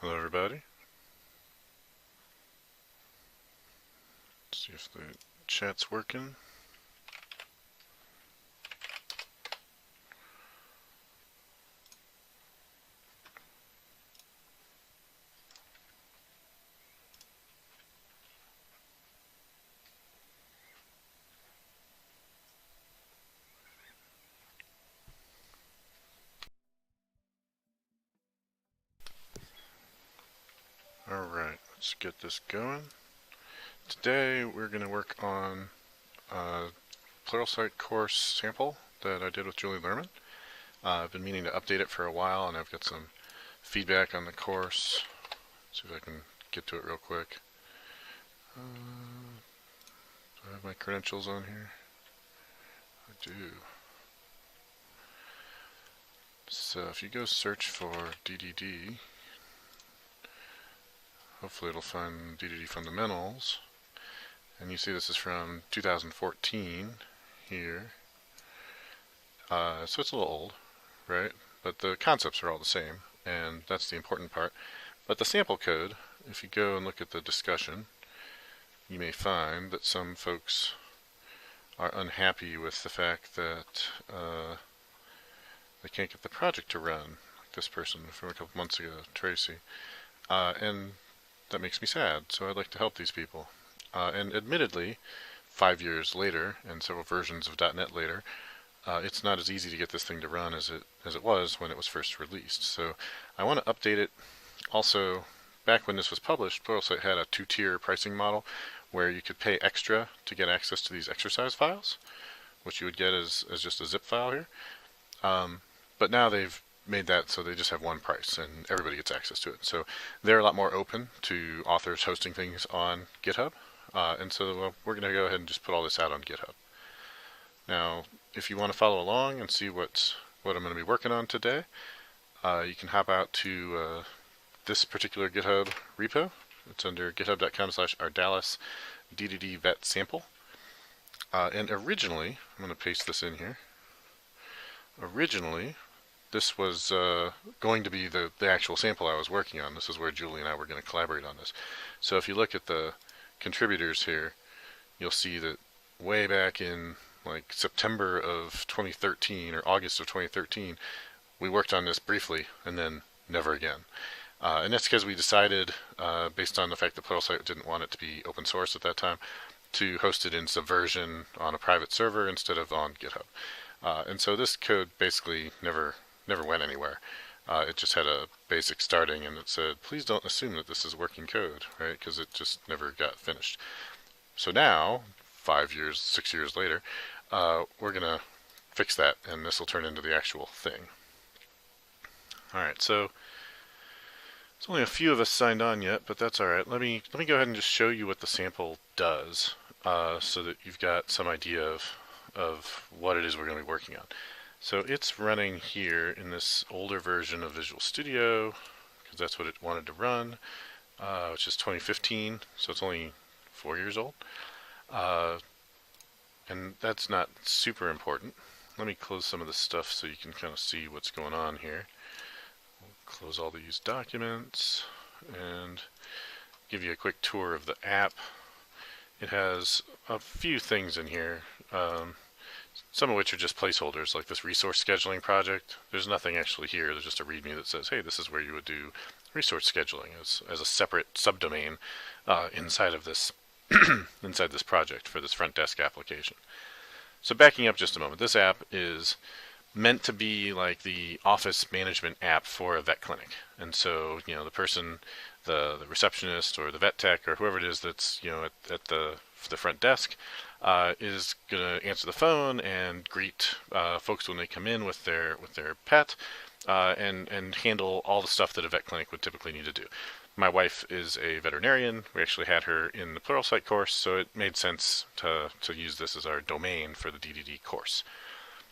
Hello everybody. Let's see if the chat's working. Alright, let's get this going. Today we're going to work on a Pluralsight course sample that I did with Julie Lerman. I've been meaning to update it for a while, and I've got some feedback on the course. Let's see if I can get to it real quick. Do I have my credentials on here? I do. So if you go search for DDD, hopefully it'll find DDD fundamentals. And you see this is from 2014 here. So it's a little old, right? But the concepts are all the same, and that's the important part. But the sample code, if you go and look at the discussion, you may find that some folks are unhappy with the fact that they can't get the project to run, like this person from a couple months ago, Tracy. And that makes me sad, so I'd like to help these people. And admittedly, 5 years later, and several versions of .NET later, it's not as easy to get this thing to run as it was when it was first released. So I want to update it. Also, back when this was published, Pluralsight had a 2-tier pricing model where you could pay extra to get access to these exercise files, which you would get as just a zip file here. But now they've made that so they just have one price and everybody gets access to it. So they're a lot more open to authors hosting things on GitHub. And so we're going to go ahead and just put all this out on GitHub. Now, if you want to follow along and see what I'm going to be working on today, you can hop out to this particular GitHub repo. It's under github.com/Ardalis DDD vet sample. And originally, I'm going to paste this in here. Originally, this was going to be the actual sample I was working on. This is where Julie and I were going to collaborate on this. So if you look at the contributors here, you'll see that way back in like September of 2013 or August of 2013, we worked on this briefly and then never again. And that's because we decided, based on the fact that Pluralsight didn't want it to be open source at that time, to host it in Subversion on a private server instead of on GitHub. And so this code basically never went anywhere. It just had a basic starting and it said, please don't assume that this is working code, right? Because it just never got finished. So now, 5 years, 6 years later, we're going to fix that and this will turn into the actual thing. Alright, so there's only a few of us signed on yet, but that's alright. Let me go ahead and just show you what the sample does so that you've got some idea of what it is we're going to be working on. So it's running here in this older version of Visual Studio, because that's what it wanted to run, which is 2015, so it's only 4 years old. And that's not super important. Let me close some of this stuff so you can kind of see what's going on here. We'll close all these documents and give you a quick tour of the app. It has a few things in here. Some of which are just placeholders, like this resource scheduling project. There's nothing actually here. There's just a README that says, hey, this is where you would do resource scheduling as a separate subdomain inside of this inside this project for this front desk application. So backing up just a moment, this app is meant to be like the office management app for a vet clinic. And so, you know, the person, the receptionist or the vet tech or whoever it is that's, you know, at the front desk is going to answer the phone and greet folks when they come in with their pet and handle all the stuff that a vet clinic would typically need to do. My wife is a veterinarian. We actually had her in the Pluralsight course, so it made sense to use this as our domain for the DDD course.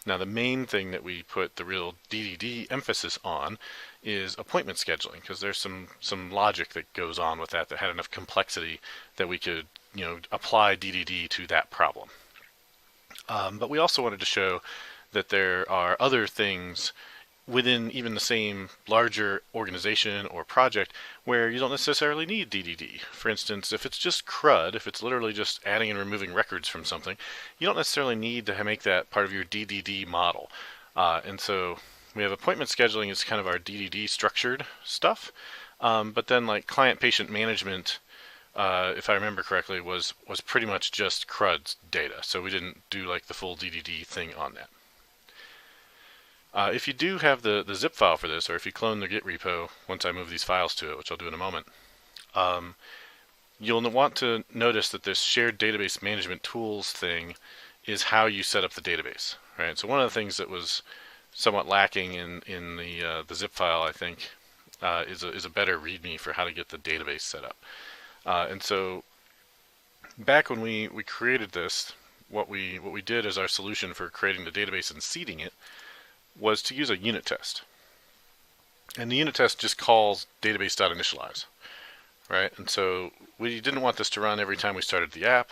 Now, the main thing that we put the real DDD emphasis on is appointment scheduling, because there's some logic that goes on with that had enough complexity that we could, you know, apply DDD to that problem. But we also wanted to show that there are other things within even the same larger organization or project where you don't necessarily need DDD. For instance, if it's just CRUD, if it's literally just adding and removing records from something, you don't necessarily need to make that part of your DDD model. And so we have appointment scheduling is kind of our DDD structured stuff. But then like client-patient management, if I remember correctly, was pretty much just CRUD data. So we didn't do like the full DDD thing on that. If you do have the zip file for this, or if you clone the Git repo, once I move these files to it, which I'll do in a moment, you'll want to notice that this shared database management tools thing is how you set up the database, right? So one of the things that was somewhat lacking in the zip file, I think, is a better README for how to get the database set up. And so back when we created this, what we did as our solution for creating the database and seeding it was to use a unit test. And the unit test just calls database.initialize, right? And so we didn't want this to run every time we started the app.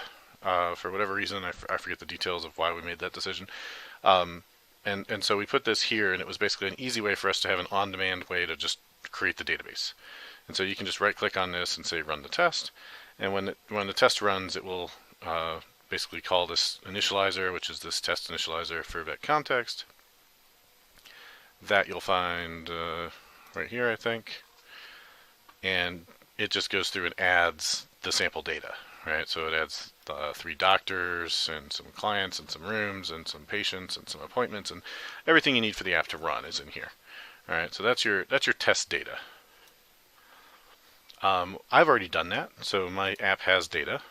For whatever reason, I forget the details of why we made that decision. And so we put this here, and it was basically an easy way for us to have an on-demand way to just create the database. And so you can just right-click on this and say run the test. And when the test runs, it will basically call this initializer, which is this test initializer for vet context. That you'll find right here, I think. And it just goes through and adds the sample data, right? So it adds 3 doctors and some clients and some rooms and some patients and some appointments, and everything you need for the app to run is in here. All right, so that's your test data. I've already done that, so my app has data.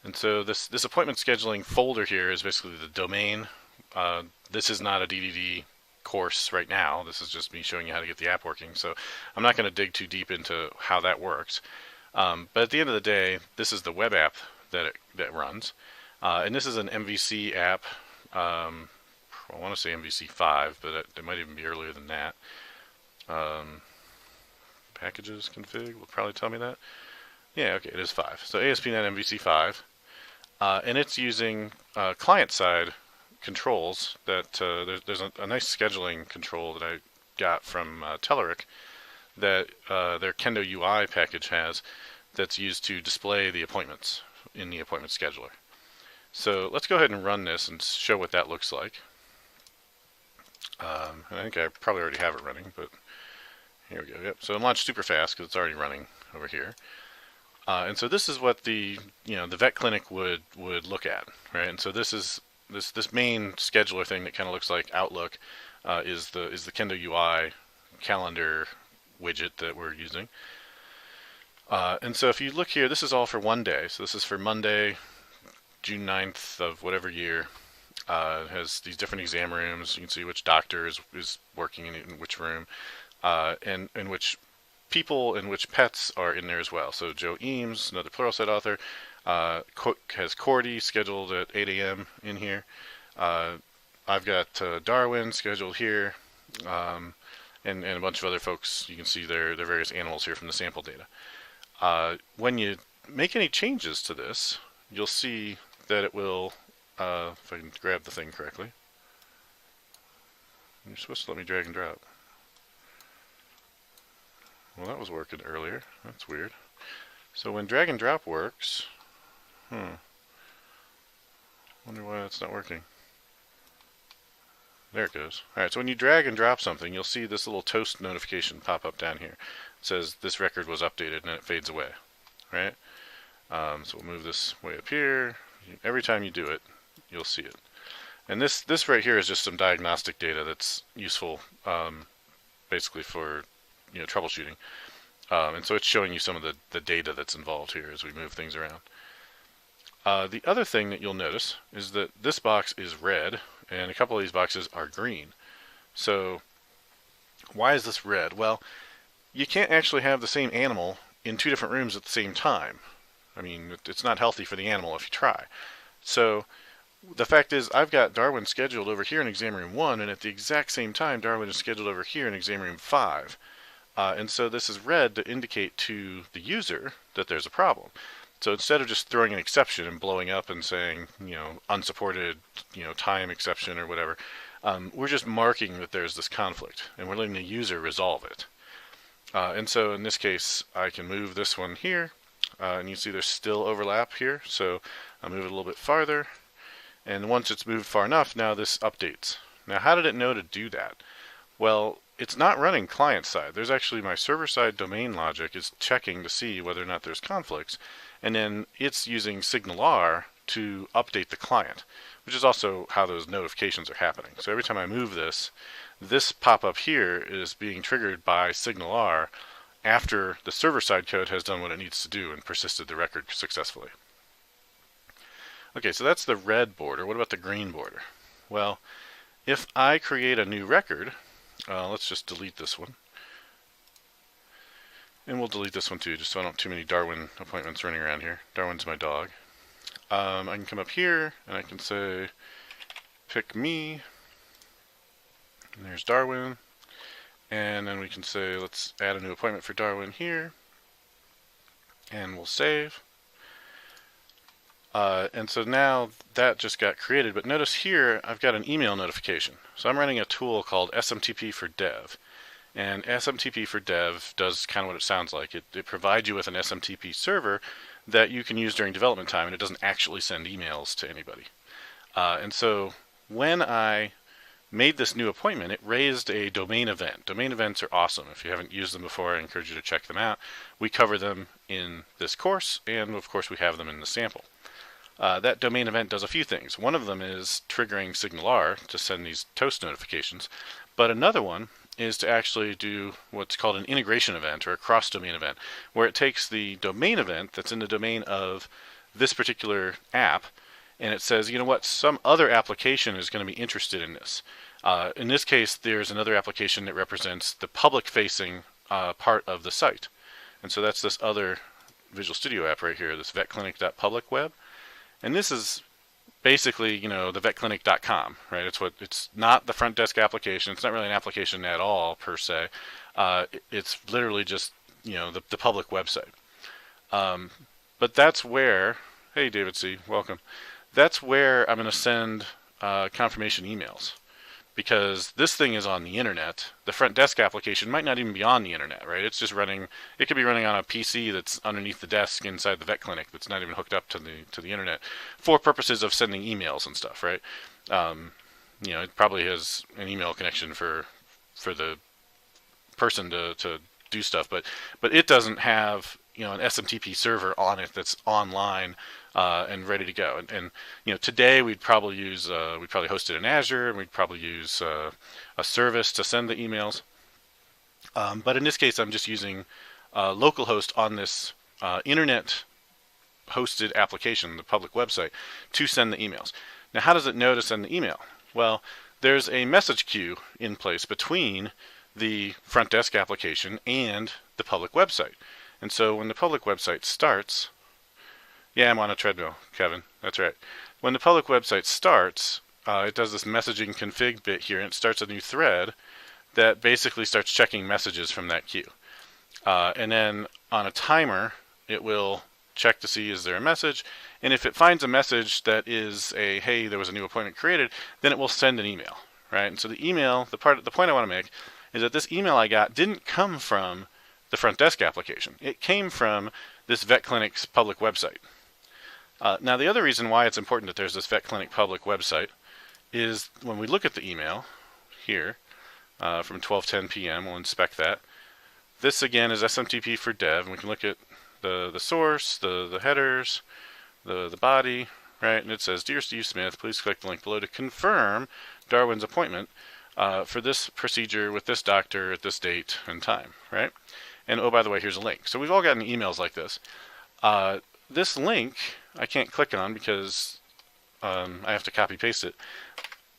And so this appointment scheduling folder here is basically the domain. This is not a DDD course right now. This is just me showing you how to get the app working. So I'm not going to dig too deep into how that works. But at the end of the day, this is the web app that runs. And this is an MVC app. I want to say MVC 5, but it might even be earlier than that. Packages config will probably tell me that. Yeah, okay, it is 5. So ASP.NET MVC 5. And it's using client-side controls that there's a nice scheduling control that I got from Telerik that their Kendo UI package has that's used to display the appointments in the appointment scheduler. So let's go ahead and run this and show what that looks like. And I think I probably already have it running, but here we go. Yep. So it launched super fast because it's already running over here. And so this is what the vet clinic would look at, right? And so this is this main scheduler thing that kind of looks like Outlook is the Kendo UI calendar widget that we're using. And so if you look here, this is all for one day. So this is for Monday, June 9th of whatever year. It has these different exam rooms. You can see which doctor is working in which room, and which people and which pets are in there as well. So Joe Eames, another Pluralsight author, has Cordy scheduled at 8 a.m. in here. I've got Darwin scheduled here, and a bunch of other folks. You can see their various animals here from the sample data. When you make any changes to this, you'll see that it will, if I can grab the thing correctly, you're supposed to let me drag and drop. Well, that was working earlier. That's weird. So when drag and drop works, wonder why that's not working. There it goes. Alright, so when you drag and drop something, you'll see this little toast notification pop up down here. It says this record was updated, and it fades away. Right? So we'll move this way up here. Every time you do it, you'll see it. And this right here is just some diagnostic data that's useful, basically for troubleshooting. And so it's showing you some of the data that's involved here as we move things around. The other thing that you'll notice is that this box is red, and a couple of these boxes are green. So why is this red? Well, you can't actually have the same animal in 2 different rooms at the same time. I mean, it's not healthy for the animal if you try. So the fact is, I've got Darwin scheduled over here in exam room 1, and at the exact same time, Darwin is scheduled over here in exam room 5. And so this is red to indicate to the user that there's a problem. So instead of just throwing an exception and blowing up and saying, unsupported, time exception or whatever, We're just marking that there's this conflict, and we're letting the user resolve it. And so in this case, I can move this one here, and you see there's still overlap here, so I'll move it a little bit farther, and once it's moved far enough, now this updates. Now how did it know to do that? Well, it's not running client-side. There's actually my server-side domain logic is checking to see whether or not there's conflicts, and then it's using SignalR to update the client, which is also how those notifications are happening. So every time I move this, this pop-up here is being triggered by SignalR after the server-side code has done what it needs to do and persisted the record successfully. Okay, so that's the red border. What about the green border? Well, if I create a new record, let's just delete this one. And we'll delete this one too, just so I don't have too many Darwin appointments running around here. Darwin's my dog. I can come up here and I can say, pick me. And there's Darwin. And then we can say, let's add a new appointment for Darwin here. And we'll save. And so now that just got created, but notice here I've got an email notification. So I'm running a tool called SMTP for Dev. And SMTP for Dev does kind of what it sounds like. It provides you with an SMTP server that you can use during development time, and it doesn't actually send emails to anybody. And so when I made this new appointment, it raised a domain event. Domain events are awesome. If you haven't used them before, I encourage you to check them out. We cover them in this course, and of course we have them in the sample. That domain event does a few things. One of them is triggering SignalR to send these toast notifications, but another one is to actually do what's called an integration event or a cross-domain event, where it takes the domain event that's in the domain of this particular app, and it says, you know what, some other application is going to be interested in this. In this case, there's another application that represents the public-facing part of the site. And so that's this other Visual Studio app right here, this vetclinic.publicweb. And this is basically, you know, the vetclinic.com, right? It's not the front desk application. It's not really an application at all per se. It's literally just, you know, the public website. But that's where, hey David C, welcome. That's where I'm going to send confirmation emails, because this thing is on the internet. The front desk application might not even be on the internet, right? It's just running. It could be running on a PC that's underneath the desk inside the vet clinic that's not even hooked up to the internet for purposes of sending emails and stuff, right? You know, it probably has an email connection for the person to do stuff, but it doesn't have, you know, an SMTP server on it that's online and ready to go. And you know, today we'd probably use we'd probably host it in Azure, and we'd probably use a service to send the emails. But in this case, I'm just using localhost on this internet hosted application, the public website, to send the emails. Now, how does it know to send the email? Well, there's a message queue in place between the front desk application and the public website. And so when the public website starts, yeah, I'm on a treadmill, Kevin, that's right. When the public website starts, it does this messaging config bit here, and it starts a new thread that basically starts checking messages from that queue. And then on a timer, it will check to see, is there a message? And if it finds a message that is a, hey, there was a new appointment created, then it will send an email, right? And so the email, the point I want to make is that this email I got didn't come from the front desk application. It came from this vet clinic's public website. Now, the other reason why it's important that there's this vet clinic public website is when we look at the email here from 12:10 p.m., we'll inspect that. This again is SMTP for Dev, and we can look at the source, the headers, the body, right? And it says, Dear Steve Smith, please click the link below to confirm Darwin's appointment for this procedure with this doctor at this date and time, right? And oh, by the way, here's a link. So we've all gotten emails like this. This link I can't click on because I have to copy paste it,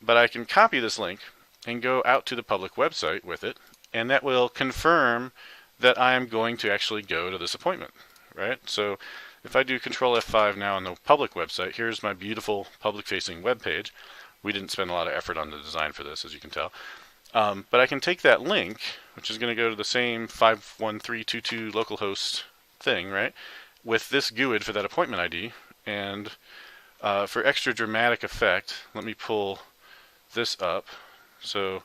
but I can copy this link and go out to the public website with it, and that will confirm that I'm going to actually go to this appointment, right? So if I do Control F5 now on the public website, here's my beautiful public-facing web page. We didn't spend a lot of effort on the design for this, as you can tell. But I can take that link, which is going to go to the same 51322 localhost thing, right, with this GUID for that appointment ID. And for extra dramatic effect, let me pull this up So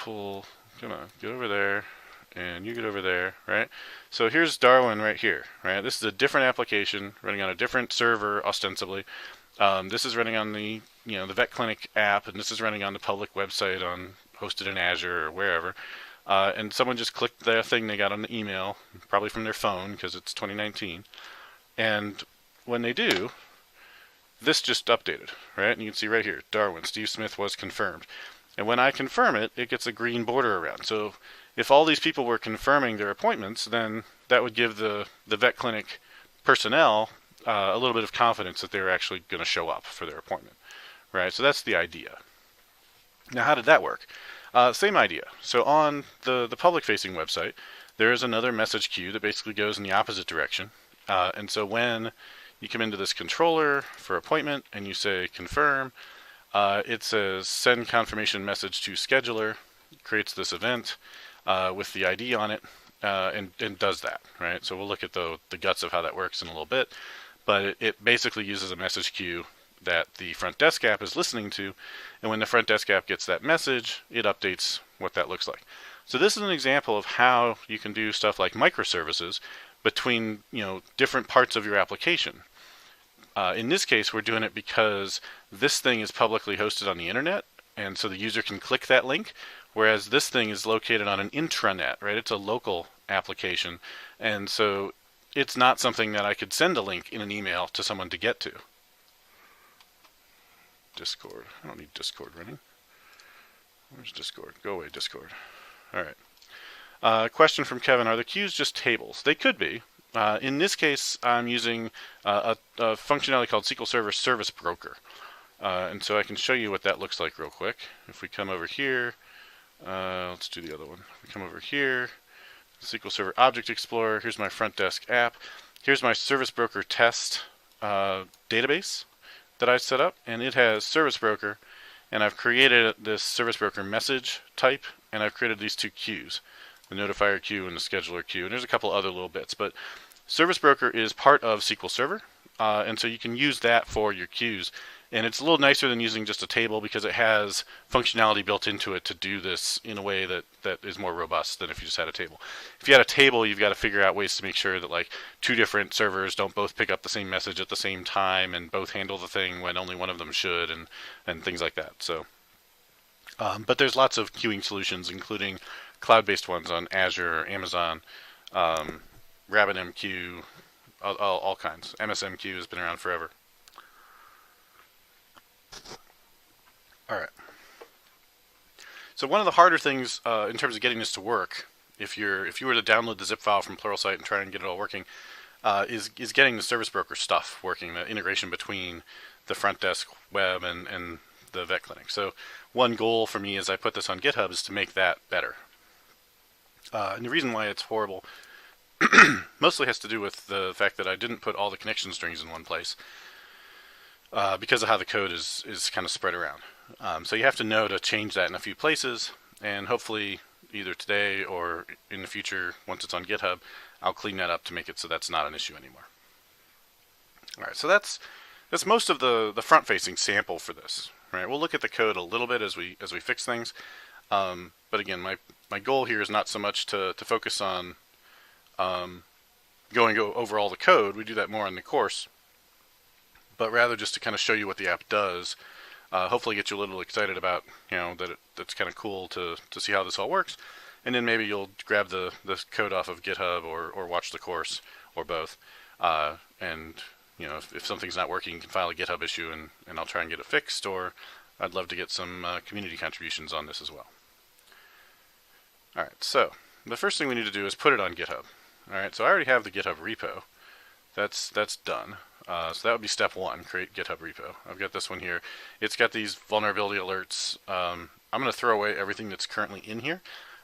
come on, get over there, and you get over there, right? So here's Darwin right here, right? This is a different application running on a different server, ostensibly. This is running on the the Vet Clinic app, and this is running on the public website hosted in Azure or wherever. And someone just clicked the thing they got on the email, probably from their phone because it's 2019. And when they do, this just updated, right? And you can see right here, Darwin, Steve Smith was confirmed. And when I confirm it, it gets a green border around. So if all these people were confirming their appointments, then that would give the vet clinic personnel a little bit of confidence that they're actually going to show up for their appointment, right? So that's the idea. Now, how did that work? Same idea. So on the public-facing website, there is another message queue that basically goes in the opposite direction. And so when you come into this controller for appointment and you say confirm, it says send confirmation message to scheduler, creates this event with the ID on it, and does that, right? So we'll look at the guts of how that works in a little bit, but it basically uses a message queue that the front desk app is listening to, and when the front desk app gets that message, it updates what that looks like. So this is an example of how you can do stuff like microservices between different parts of your application. In this case, we're doing it because this thing is publicly hosted on the internet, and so the user can click that link, whereas this thing is located on an intranet, right? It's a local application, and so it's not something that I could send a link in an email to someone to get to. Discord. I don't need Discord running. Where's Discord? Go away, Discord. All right. Question from Kevin. Are the queues just tables? They could be. In this case, I'm using a functionality called SQL Server Service Broker. And so I can show you what that looks like real quick. If we come over here, let's do the other one. If we come over here, SQL Server Object Explorer, here's my front desk app. Here's my Service Broker test database that I set up, and it has Service Broker, and I've created this Service Broker message type, and I've created these two queues, the notifier queue and the scheduler queue, and there's a couple other little bits, but Service Broker is part of SQL Server, and so you can use that for your queues, and it's a little nicer than using just a table because it has functionality built into it to do this in a way that is more robust than if you just had a table. If you had a table, you've got to figure out ways to make sure that like two different servers don't both pick up the same message at the same time and both handle the thing when only one of them should, and things like that. So, but there's lots of queuing solutions, including cloud-based ones on Azure, or Amazon, RabbitMQ, all kinds. MSMQ has been around forever. All right. So one of the harder things in terms of getting this to work, if you were to download the zip file from Pluralsight and try and get it all working, is getting the Service Broker stuff working, the integration between the front desk web and the vet clinic. So one goal for me as I put this on GitHub is to make that better. And the reason why it's horrible mostly has to do with the fact that I didn't put all the connection strings in one place because of how the code is kind of spread around. So you have to know to change that in a few places, and hopefully either today or in the future, once it's on GitHub, I'll clean that up to make it so that's not an issue anymore. All right, so that's most of the front-facing sample for this. Right, we'll look at the code a little bit as we fix things, but again, my goal here is not so much to focus on going over all the code. We do that more in the course, but rather just to kind of show you what the app does. Hopefully get you a little excited about that's kind of cool to see how this all works, and then maybe you'll grab the code off of GitHub or watch the course or both, and if something's not working, you can file a GitHub issue and I'll try and get it fixed, or I'd love to get some community contributions on this as well. Alright, so the first thing we need to do is put it on GitHub. Alright, so I already have the GitHub repo. That's done. So that would be step one, create GitHub repo. I've got this one here. It's got these vulnerability alerts. I'm going to throw away everything that's currently in here,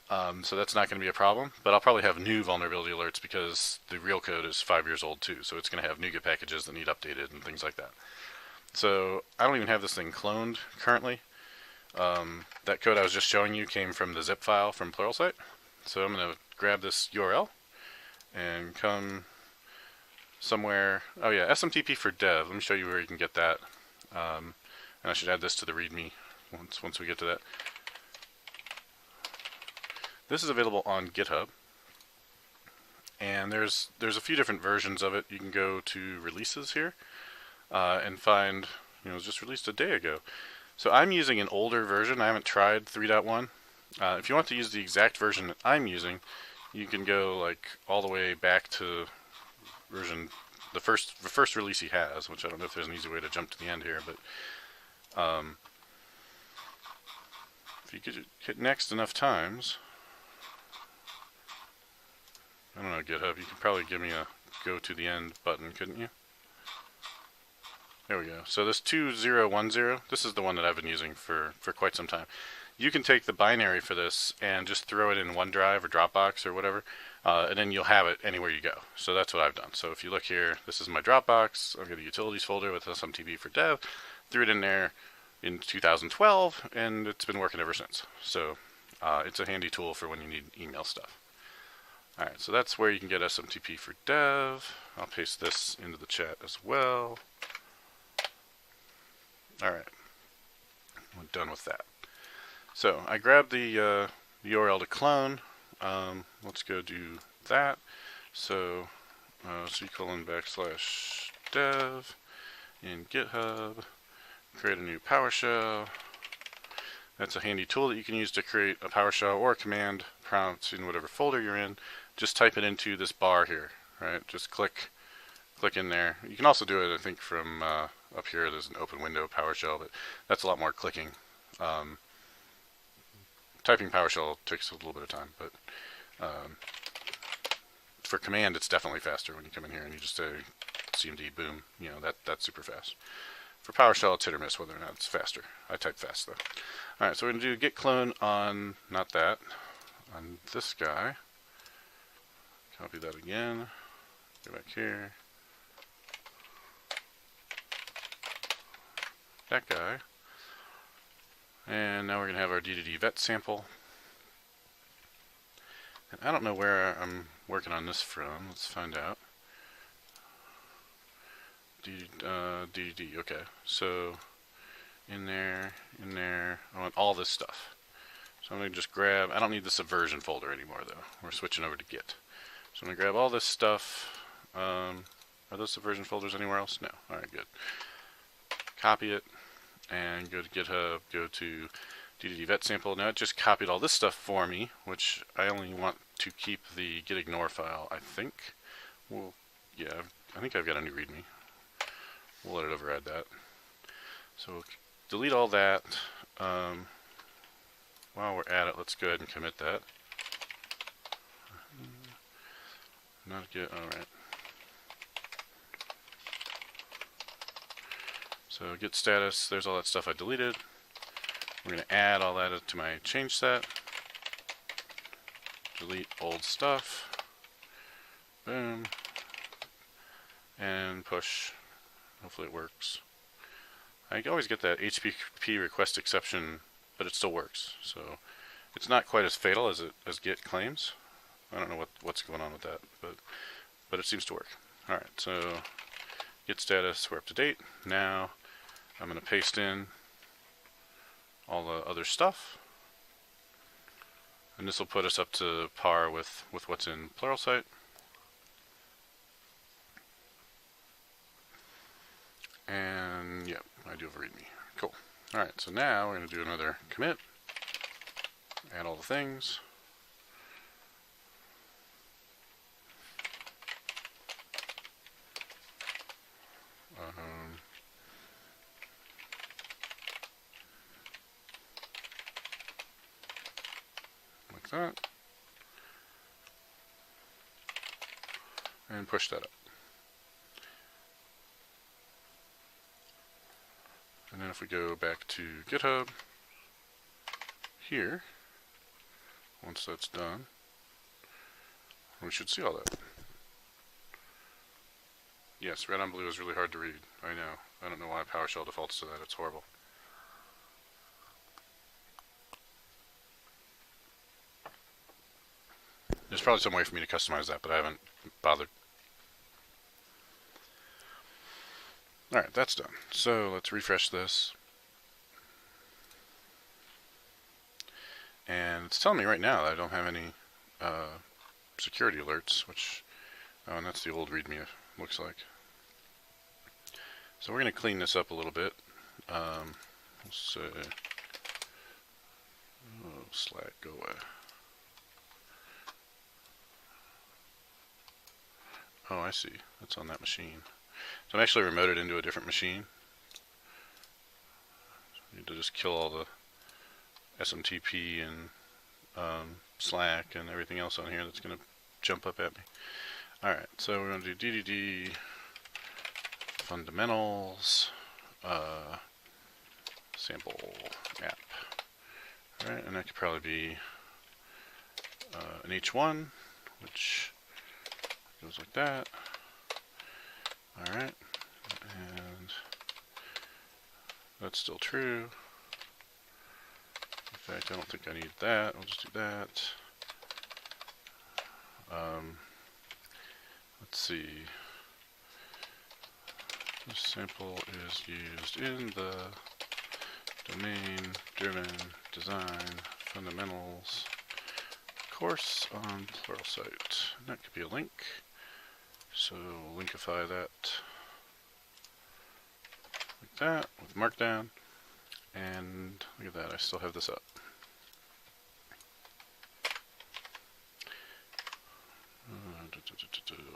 so that's not going to be a problem, but I'll probably have new vulnerability alerts because the real code is 5 years old too, so it's going to have NuGet packages that need updated and things like that. So I don't even have this thing cloned currently. That code I was just showing you came from the zip file from Pluralsight. So I'm going to grab this URL and come somewhere. Oh yeah, SMTP for dev. Let me show you where you can get that. And I should add this to the README once we get to that. This is available on GitHub, and there's a few different versions of it. You can go to releases here and find, it was just released a day ago. So I'm using an older version. I haven't tried 3.1. If you want to use the exact version that I'm using, you can go like all the way back to version the first release he has, which I don't know if there's an easy way to jump to the end here, but if you could hit next enough times, I don't know, GitHub, you could probably give me a go to the end button, couldn't you? There we go. So this 2010, this is the one that I've been using for quite some time. You can take the binary for this and just throw it in OneDrive or Dropbox or whatever, and then you'll have it anywhere you go. So that's what I've done. So if you look here, this is my Dropbox. I've got a utilities folder with SMTP for dev. Threw it in there in 2012, and it's been working ever since. So it's a handy tool for when you need email stuff. Alright, so that's where you can get SMTP for dev. I'll paste this into the chat as well. Alright, we're done with that. So I grabbed the URL to clone. Let's go do that. So c:\dev in GitHub, create a new PowerShell. That's a handy tool that you can use to create a PowerShell or a command prompt in whatever folder you're in. Just type it into this bar here, right? Just click in there. You can also do it, I think, from up here. There's an open window PowerShell, but that's a lot more clicking. Typing PowerShell takes a little bit of time, but for command, it's definitely faster when you come in here and you just say cmd boom. That's super fast. For PowerShell, it's hit or miss whether or not it's faster. I type fast though. All right, so we're gonna do git clone on on this guy. Copy that again. Go back here. That guy. And now we're going to have our DDD vet sample. And I don't know where I'm working on this from. Let's find out. DDD, okay. So in there, I want all this stuff. So I'm going to just grab, I don't need the subversion folder anymore though. We're switching over to Git. So I'm going to grab all this stuff. Are those subversion folders anywhere else? No. Alright, good. Copy it. And go to GitHub, go to DDD vet sample. Now it just copied all this stuff for me, which I only want to keep the gitignore file, I think. Well, yeah, I think I've got a new README. We'll let it override that. So we'll delete all that. While we're at it, let's go ahead and commit that. Not Git, alright. So git status, there's all that stuff I deleted. We're going to add all that to my change set. Delete old stuff. Boom. And push. Hopefully it works. I always get that HTTP request exception, but it still works. So it's not quite as fatal as Git claims. I don't know what's going on with that, but it seems to work. All right, so git status, we're up to date. Now I'm going to paste in all the other stuff, and this will put us up to par with what's in Pluralsight. And yep, I do have a README. Cool. Alright, so now we're going to do another commit, add all the things. Like that. And push that up. And then if we go back to GitHub, here, once that's done, we should see all that. Yes, red on blue is really hard to read. I know. I don't know why PowerShell defaults to that. It's horrible. There's probably some way for me to customize that, but I haven't bothered. Alright, that's done. So let's refresh this. And it's telling me right now that I don't have any security alerts, which, oh, and that's the old README, looks like. So we're going to clean this up a little bit. Let's say, oh, Slack, go away. Oh, I see. That's on that machine. So I'm actually remoted into a different machine. I need to just kill all the SMTP and Slack and everything else on here that's going to jump up at me. Alright, so we're going to do DDD fundamentals sample app. Alright, and that could probably be an H1, which goes like that. Alright, and that's still true. In fact, I don't think I need that. I'll just do that. Let's see. This sample is used in the domain-driven design fundamentals course on Pluralsight. And that could be a link. So linkify that like that with Markdown. And look at that, I still have this up.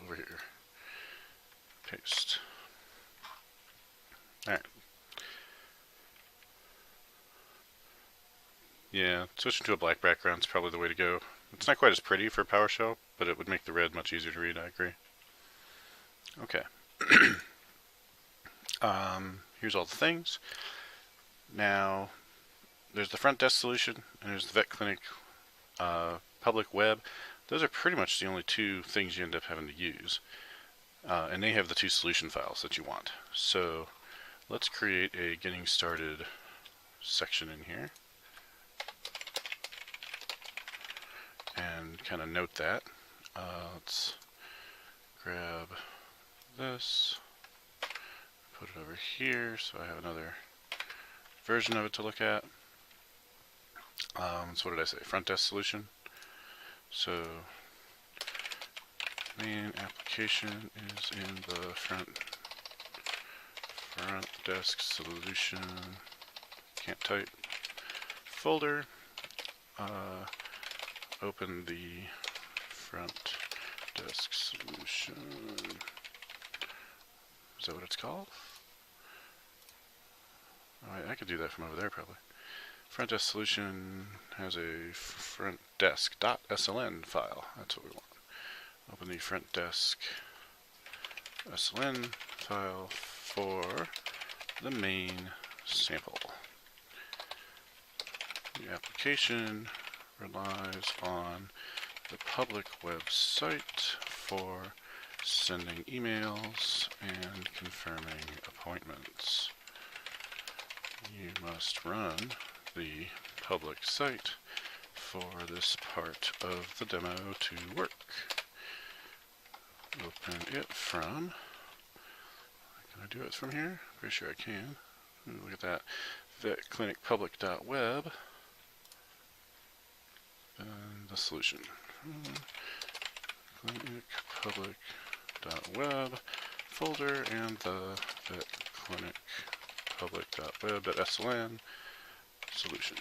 Over here. Paste. Alright. Yeah, switching to a black background is probably the way to go. It's not quite as pretty for PowerShell, but it would make the red much easier to read, I agree. Okay. Here's all the things. Now, there's the front desk solution, and there's the vet clinic public web. Those are pretty much the only two things you end up having to use. And they have the two solution files that you want. So let's create a getting started section in here. And kind of note that. Let's grab this, put it over here so I have another version of it to look at. So what did I say? Front desk solution. So main application is in the front desk solution. Can't type. Folder. Open the front desk solution. Is that what it's called? I could do that from over there probably. Front desk solution has a front desk.sln file. That's what we want. Open the front desk sln file for the main sample. The application relies on the public website for sending emails and confirming appointments. You must run the public site for this part of the demo to work. Open it from, can I do it from here? Pretty sure I can. Ooh, look at that. vetclinicpublic.web and the solution. clinicpublic.web folder and the vetclinicpublic.web.sln solution.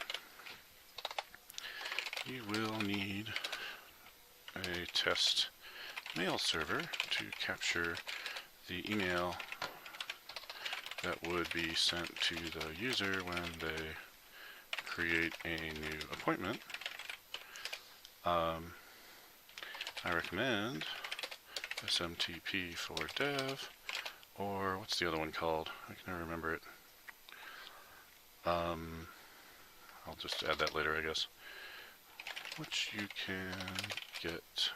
You will need a test mail server to capture the email that would be sent to the user when they create a new appointment. I recommend SMTP for dev, or what's the other one called? I can never remember it. I'll just add that later, I guess. Which you can get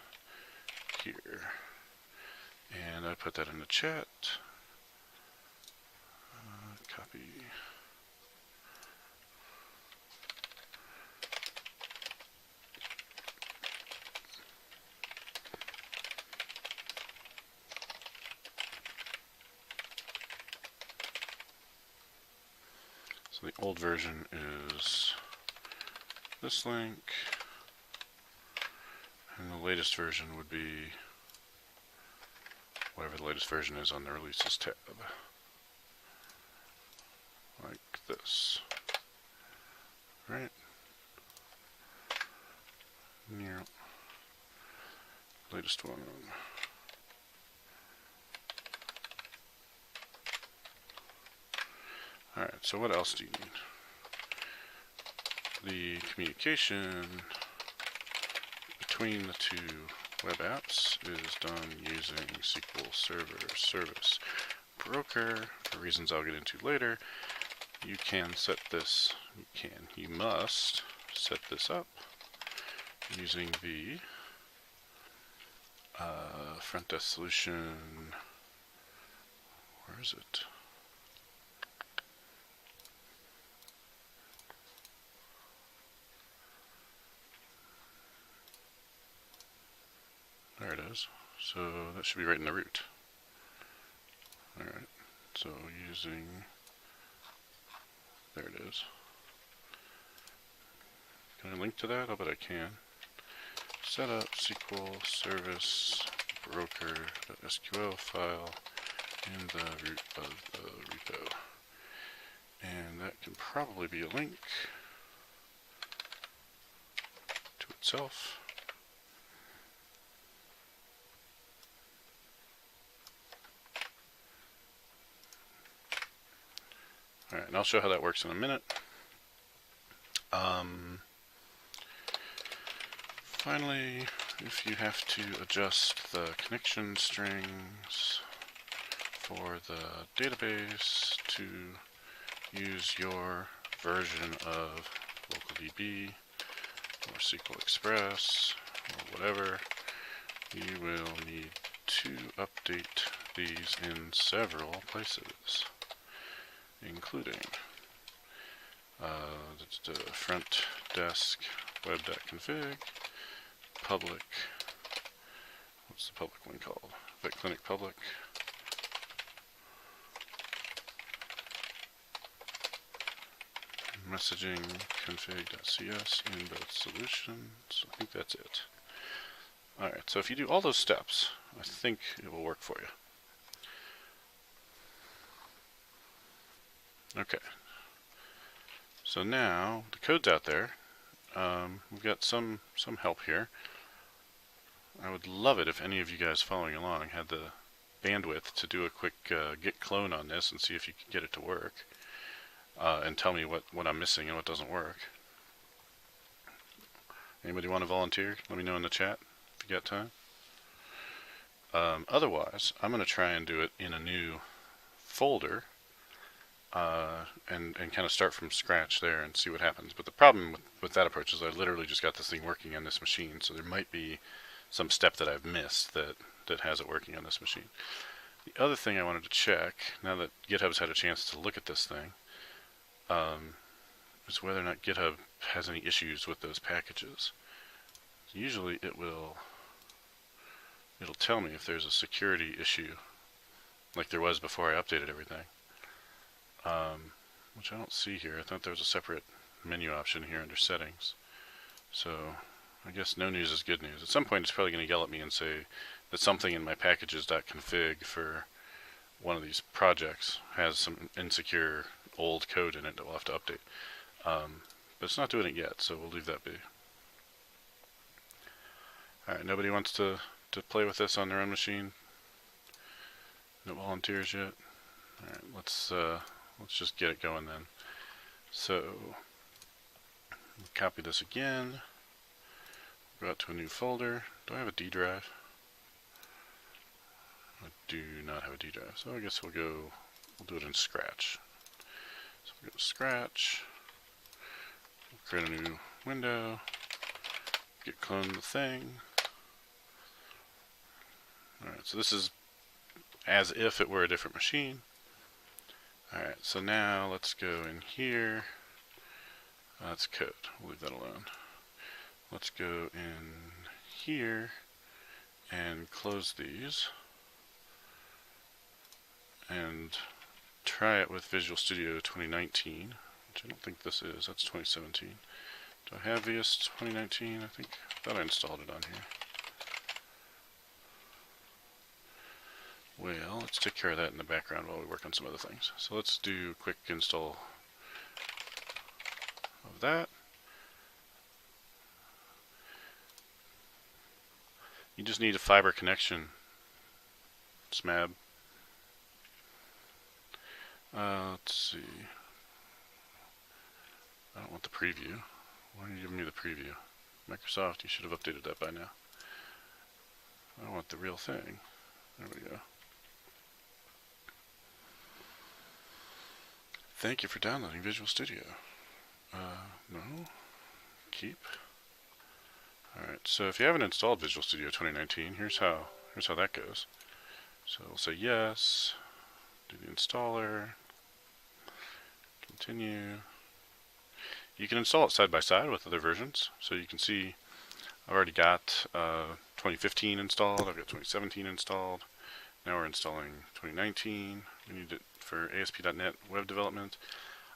here. And I put that in the chat. Copy. So the old version is this link, and the latest version would be whatever the latest version is on the releases tab, like this, right? Yeah. Latest one. Alright, so what else do you need? The communication between the two web apps is done using SQL Server Service Broker. For reasons I'll get into later, you can set this, you must set this up using the front desk solution. Where is it? There it is. So that should be right in the root. Alright, so using, there it is. Can I link to that? I bet I can. Set up SQL Service Broker.sql file in the root of the repo. And that can probably be a link to itself. Alright, and I'll show how that works in a minute. Finally, if you have to adjust the connection strings for the database to use your version of LocalDB or SQL Express or whatever, you will need to update these in several places, including the front desk web.config, public, what's the public one called? Vet Clinic Public. Messaging config.cs in both solutions. I think that's it. Alright, so if you do all those steps, I think it will work for you. Okay. So now the code's out there. We've got some help here. I would love it if any of you guys following along had the bandwidth to do a quick git clone on this and see if you can get it to work, and tell me what I'm missing and what doesn't work. Anybody want to volunteer? Let me know in the chat if you got time. Otherwise, I'm going to try and do it in a new folder, and kind of start from scratch there and see what happens. But the problem with that approach is I literally just got this thing working on this machine, so there might be some step that I've missed that has it working on this machine. The other thing I wanted to check, now that GitHub's had a chance to look at this thing, is whether or not GitHub has any issues with those packages. Usually it'll tell me if there's a security issue, like there was before I updated everything. Which I don't see here. I thought there was a separate menu option here under settings. So I guess no news is good news. At some point it's probably going to yell at me and say that something in my packages.config for one of these projects has some insecure old code in it that we'll have to update. But it's not doing it yet, so we'll leave that be. Alright, nobody wants to play with this on their own machine? No volunteers yet? Alright, let's just get it going then. So, copy this again. Go out to a new folder. Do I have a D drive? I do not have a D drive, so I guess we'll do it in Scratch. So we'll go to Scratch, we'll create a new window, git clone the thing. Alright, so this is as if it were a different machine. Alright, so now let's go in here. That's code. We'll leave that alone. Let's go in here and close these and try it with Visual Studio 2019, which I don't think this is. That's 2017. Do I have VS2019? I thought I installed it on here. Well, let's take care of that in the background while we work on some other things. So let's do a quick install of that. You just need a fiber connection, SMAB. Let's see. I don't want the preview. Why are you giving me the preview? Microsoft, you should have updated that by now. I want the real thing. There we go. Thank you for downloading Visual Studio. No. Keep. Alright, so if you haven't installed Visual Studio 2019, here's how that goes. So we'll say yes, do the installer, continue. You can install it side by side with other versions, so you can see I've already got 2015 installed, I've got 2017 installed, now we're installing 2019, we need it for ASP.NET web development.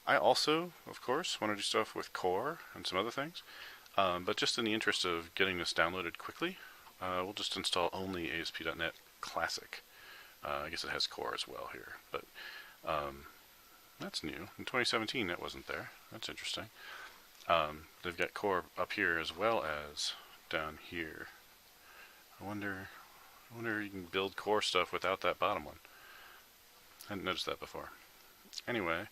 I also, of course, want to do stuff with Core and some other things, but just in the interest of getting this downloaded quickly, we'll just install only ASP.NET Classic. I guess it has Core as well here, but that's new. In 2017 that wasn't there. That's interesting. They've got Core up here as well as down here. I wonder you can build Core stuff without that bottom one. I hadn't noticed that before. Anyway,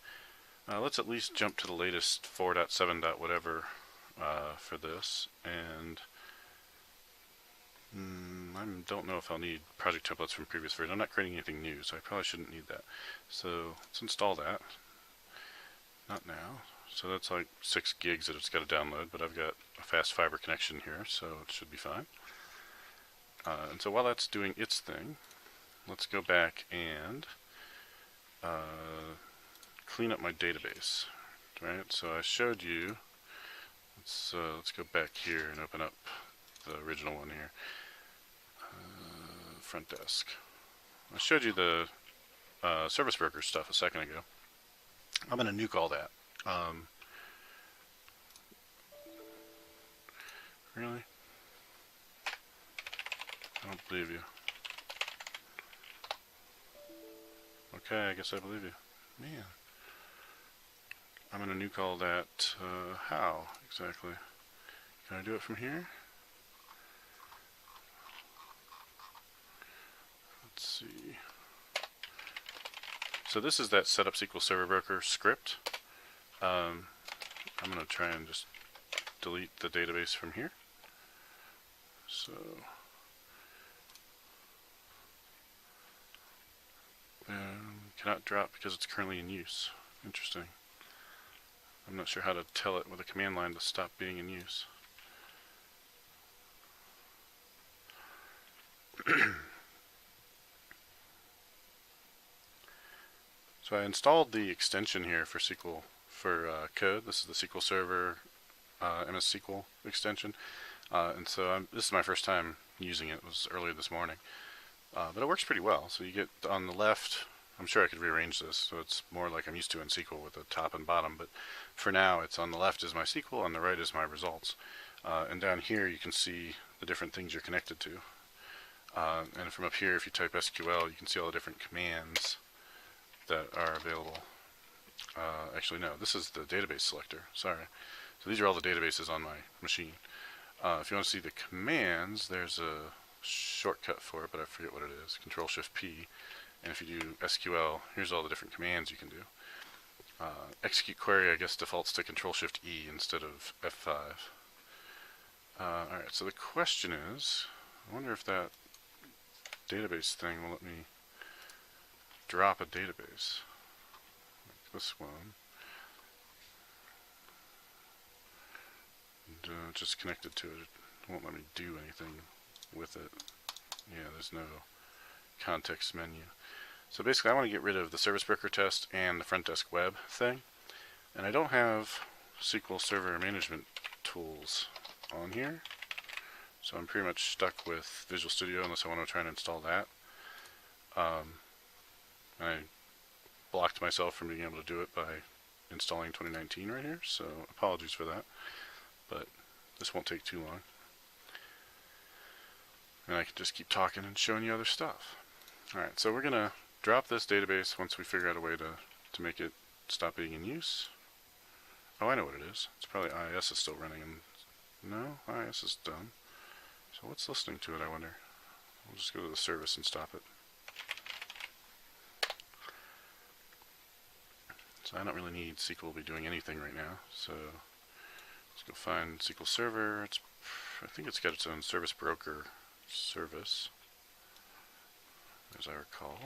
let's at least jump to the latest 4.7. whatever for this, and I don't know if I'll need project templates from previous versions. I'm not creating anything new, so I probably shouldn't need that. So let's install that. Not now. So that's like 6 gigs that it's got to download, but I've got a fast fiber connection here, so it should be fine. And so while that's doing its thing, let's go back and clean up my database. Right. So I showed you. Let's go back here and open up the original one here. Front desk. I showed you the service broker stuff a second ago. I'm going to nuke all that. Really? I don't believe you. Okay, I guess I believe you. Man. I'm going to nuke all that. How exactly? Can I do it from here? Let's see. So this is that setup SQL Server Broker script. I'm going to try and just delete the database from here. So cannot drop because it's currently in use. Interesting. I'm not sure how to tell it with a command line to stop being in use. So I installed the extension here for SQL for code. This is the SQL Server MS SQL extension, and so this is my first time using it. It was earlier this morning, but it works pretty well. So you get on the left. I'm sure I could rearrange this so it's more like I'm used to in SQL with the top and bottom, but for now it's on the left is my SQL, on the right is my results, and down here you can see the different things you're connected to, and from up here if you type SQL you can see all the different commands that are available. Actually no, this is the database selector, sorry. So these are all the databases on my machine. If you want to see the commands, there's a shortcut for it, but I forget what it is, Control-Shift-P. And if you do SQL, here's all the different commands you can do. Execute query, I guess, defaults to Control-Shift-E instead of F5. Alright, so the question is, I wonder if that database thing will let me drop a database. Like this one. And just connected to it. It won't let me do anything with it. Yeah, there's no context menu. So basically I want to get rid of the service broker test and the front desk web thing, and I don't have SQL Server Management Tools on here, so I'm pretty much stuck with Visual Studio unless I want to try and install that. I blocked myself from being able to do it by installing 2019 right here, so apologies for that. but this won't take too long. And I can just keep talking and showing you other stuff. Alright, so we're going to drop this database once we figure out a way to make it stop being in use. Oh, I know what it is. It's probably IIS is still running. And no, IIS is done. So what's listening to it, I wonder? We'll just go to the service and stop it. So I don't really need SQL to be doing anything right now. So let's go find SQL Server. I think it's got its own service broker service, as I recall.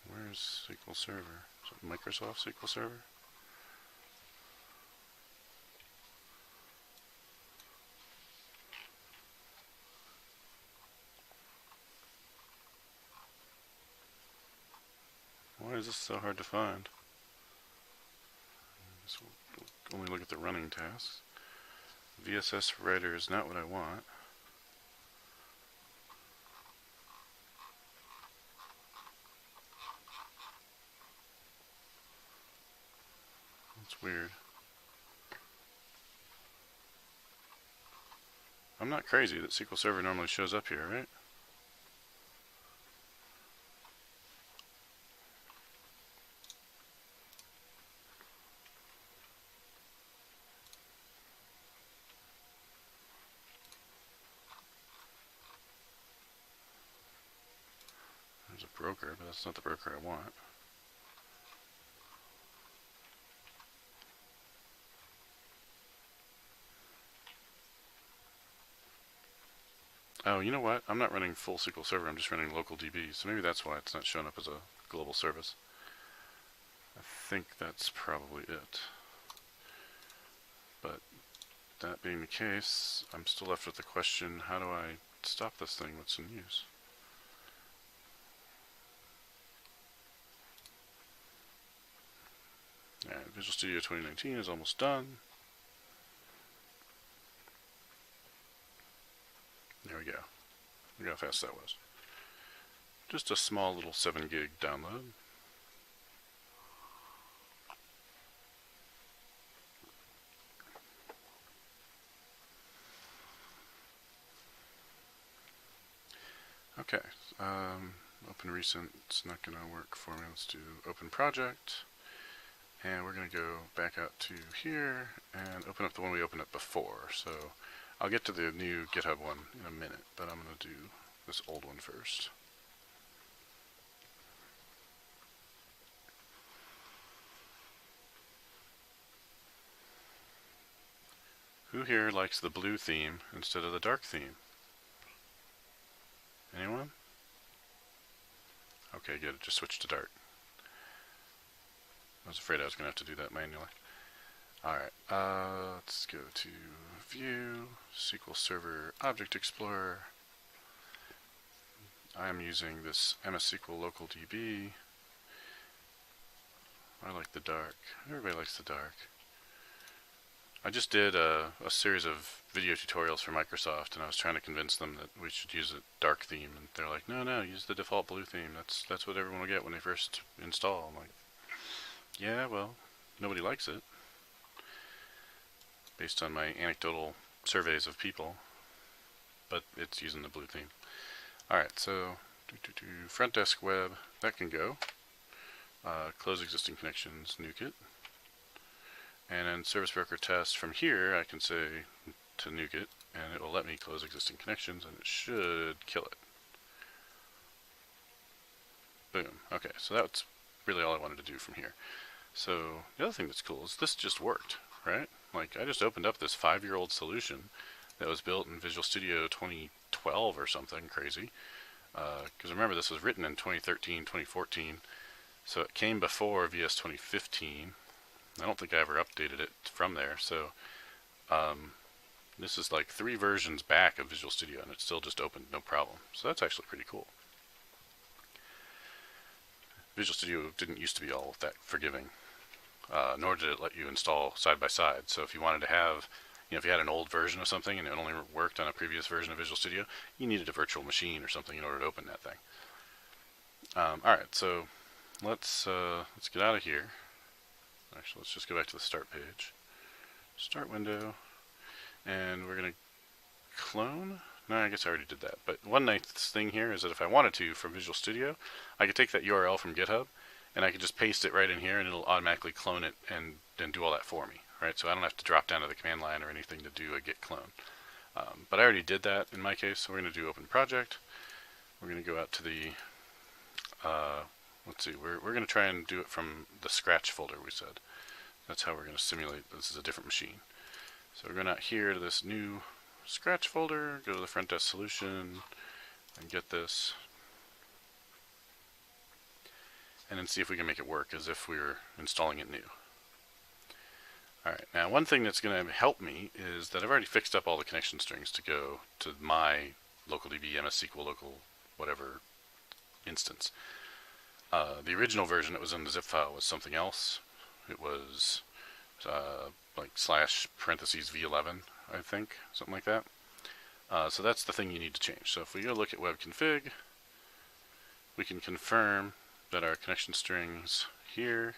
Where's SQL Server? Is it Microsoft SQL Server? Why is this so hard to find? So we'll only look at the running tasks. VSS writer is not what I want. That's weird. I'm not crazy that SQL Server normally shows up here, right? There's a broker, but that's not the broker I want. Oh, you know what? I'm not running full SQL Server, I'm just running local DB, so maybe that's why it's not showing up as a global service. I think that's probably it. But that being the case, I'm still left with the question, how do I stop this thing? What's in use? Alright, Visual Studio 2019 is almost done. There we go. Look how fast that was. Just a small little 7 gig download. Okay, open recent, it's not going to work for me. Let's do open project. And we're going to go back out to here and open up the one we opened up before. So I'll get to the new GitHub one in a minute, but I'm going to do this old one first. Who here likes the blue theme instead of the dark theme? Anyone? Okay, good. It just switched to dark. I was afraid I was going to have to do that manually. Alright, let's go to View, SQL Server Object Explorer. I am using this MS SQL Local DB. I like the dark. Everybody likes the dark. I just did a series of video tutorials for Microsoft, and I was trying to convince them that we should use a dark theme, and they're like, no, use the default blue theme. That's what everyone will get when they first install. I'm like, yeah, well, nobody likes it, based on my anecdotal surveys of people, but it's using the blue theme. Alright, so front desk web, that can go. Close existing connections, nuke it. And then service broker test, from here I can say to nuke it, and it will let me close existing connections, and it should kill it. Boom. Okay, so that's really all I wanted to do from here. So the other thing that's cool is this just worked, right? Like, I just opened up this 5-year-old solution that was built in Visual Studio 2012 or something crazy. Because remember, this was written in 2013, 2014, so it came before VS 2015. I don't think I ever updated it from there, so this is like 3 versions back of Visual Studio, and it still just opened no problem. So that's actually pretty cool. Visual Studio didn't used to be all that forgiving, nor did it let you install side by side. So if you wanted to have, if you had an old version of something and it only worked on a previous version of Visual Studio, you needed a virtual machine or something in order to open that thing. Alright, so let's get out of here. Actually, let's just go back to the start page. Start window, and we're going to clone. No, I guess I already did that. But one nice thing here is that if I wanted to from Visual Studio, I could take that URL from GitHub, and I could just paste it right in here, and it'll automatically clone it and then do all that for me. Right? So I don't have to drop down to the command line or anything to do a git clone. But I already did that in my case, so we're going to do open project. We're going to go out to the, let's see, we're going to try and do it from the Scratch folder we said. That's how we're going to simulate. This is a different machine. So we're going out here to this new Scratch folder, go to the front desk solution, and get this. And then see if we can make it work as if we were installing it new. Alright, now one thing that's going to help me is that I've already fixed up all the connection strings to go to my local DB, MS SQL, local whatever instance. The original version that was in the zip file was something else. It was like /parentheses v11, I think, something like that. So that's the thing you need to change. So if we go look at web config, we can confirm that our connection strings here,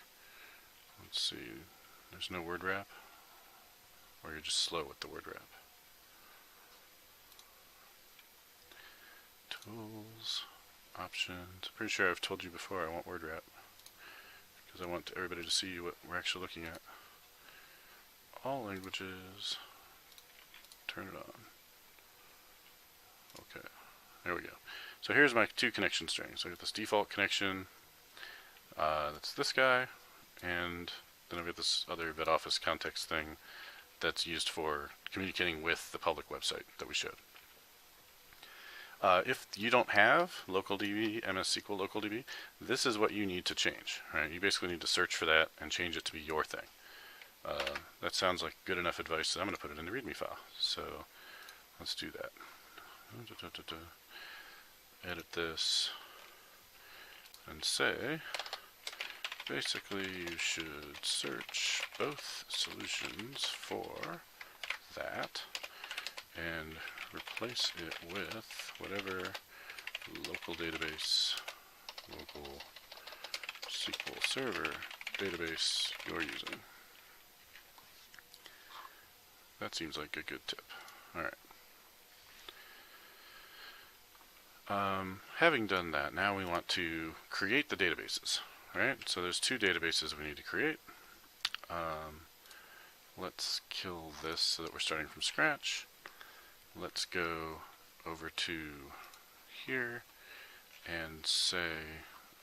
let's see, there's no word wrap, or you're just slow with the word wrap. Tools, options, pretty sure I've told you before I want word wrap, because I want everybody to see what we're actually looking at. All languages, turn it on. Okay, there we go. So here's my two connection strings. So I got this default connection, that's this guy, and then I've got this other vet office context thing that's used for communicating with the public website that we showed. If you don't have LocalDB, MS SQL LocalDB, this is what you need to change. Right? You basically need to search for that and change it to be your thing. That sounds like good enough advice that I'm going to put it in the README file. So let's do that. Edit this and say, basically you should search both solutions for that and replace it with whatever local database, local SQL Server database you're using. That seems like a good tip. Alright. Having done that, now we want to create the databases. Alright, so there's two databases we need to create. Let's kill this so that we're starting from scratch. Let's go over to here and say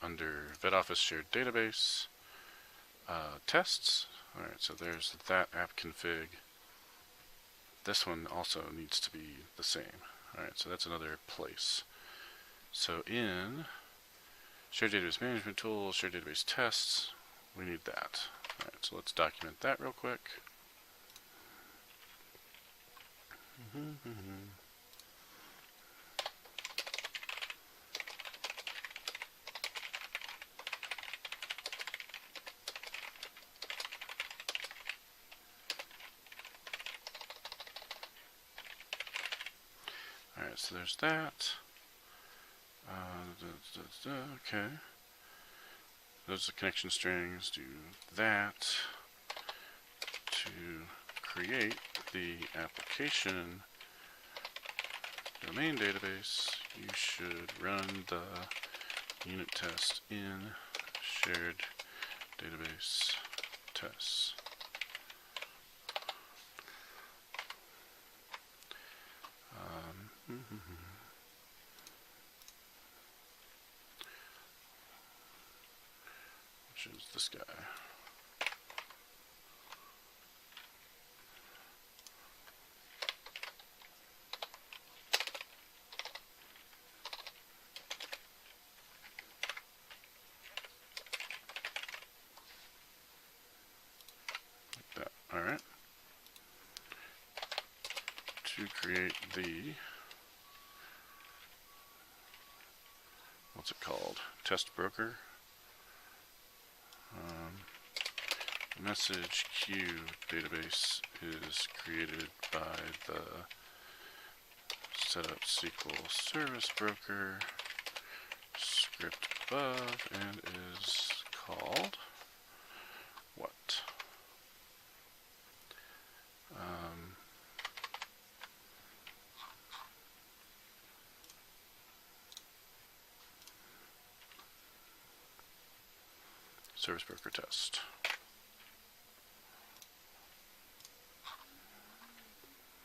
under vet office shared database tests. Alright, so there's that app config. This one also needs to be the same. Alright, so that's another place. So in shared database management tools, shared database tests, we need that. Alright, so let's document that real quick. Alright, so there's that. Okay. Those are connection strings. Do that to create the application domain database. You should run the unit test in shared database tests. Which is this guy. Like that. Alright. To create the, what's it called? Test broker. Message queue database is created by the setup SQL service broker script above and is called what. Service broker test.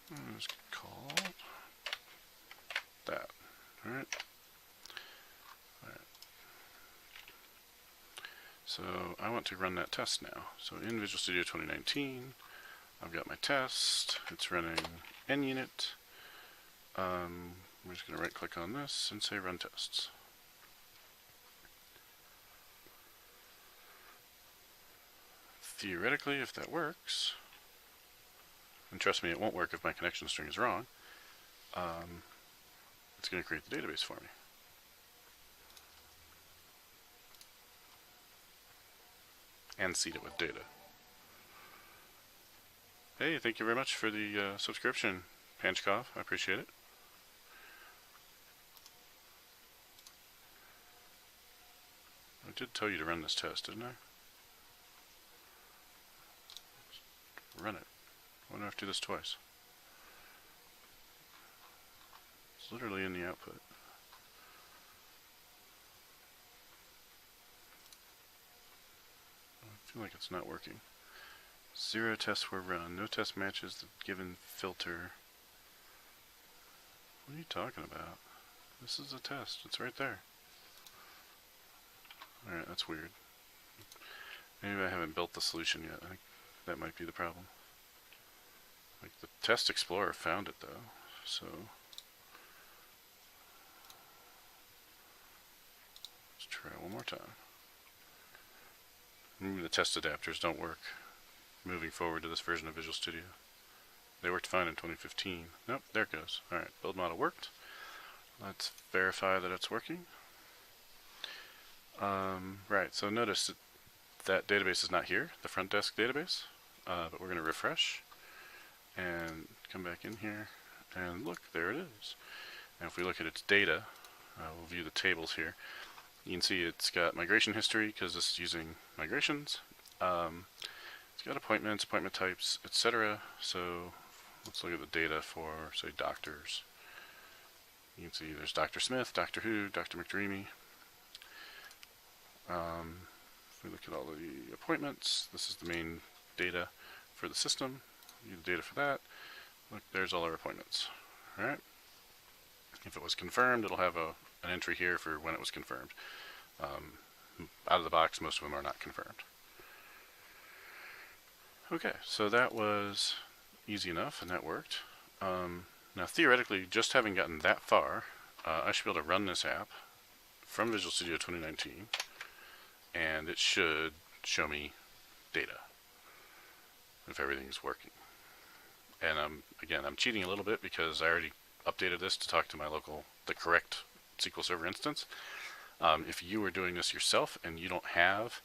Let's call that. All right. So I want to run that test now. So in Visual Studio 2019, I've got my test. It's running NUnit. We're just going to right click on this and say run tests. Theoretically, if that works, and trust me, it won't work if my connection string is wrong, it's going to create the database for me. And seed it with data. Hey, thank you very much for the subscription, Panchkov. I appreciate it. I did tell you to run this test, didn't I? Run it. Why do I have to do this twice? It's literally in the output. I feel like it's not working. 0 tests were run. No test matches the given filter. What are you talking about? This is a test. It's right there. Alright, that's weird. Maybe I haven't built the solution yet. I think that might be the problem. Like, the Test Explorer found it though, so let's try one more time. The test adapters don't work moving forward to this version of Visual Studio. They worked fine in 2015. Nope, there it goes. Alright, build model worked. Let's verify that it's working. Right, so notice that database is not here, the front desk database, but we're going to refresh and come back in here and look, there it is. And if we look at its data, we'll view the tables here. You can see it's got migration history because this is using migrations. It's got appointments, appointment types, etc. So let's look at the data for, say, doctors. You can see there's Dr. Smith, Dr. Who, Dr. McDreamy. If we look at all the appointments, this is the main data for the system. View the data for that. Look, there's all our appointments. Alright. If it was confirmed, it'll have an entry here for when it was confirmed. Out of the box, most of them are not confirmed. Okay, so that was easy enough, and that worked. Now, theoretically, just having gotten that far, I should be able to run this app from Visual Studio 2019, and it should show me data if everything's working. And again, I'm cheating a little bit because I already updated this to talk to my the correct SQL Server instance. If you were doing this yourself and you don't have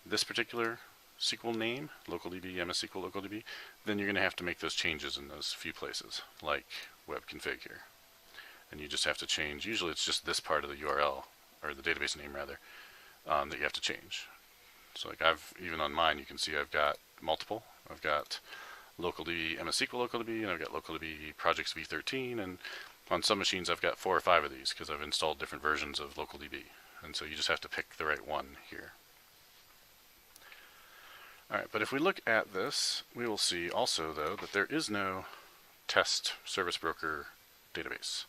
this particular SQL name, localDB, MS SQL localDB, then you're going to have to make those changes in those few places, like web config here. And you just have to change, usually it's just this part of the URL, or the database name rather, that you have to change. So like even on mine, you can see I've got multiple. I've got localDB, MS SQL localDB, and I've got localDB projects v13, and on some machines I've got 4 or 5 of these because I've installed different versions of localDB. And so you just have to pick the right one here. Alright, but if we look at this, we will see also, though, that there is no test service broker database.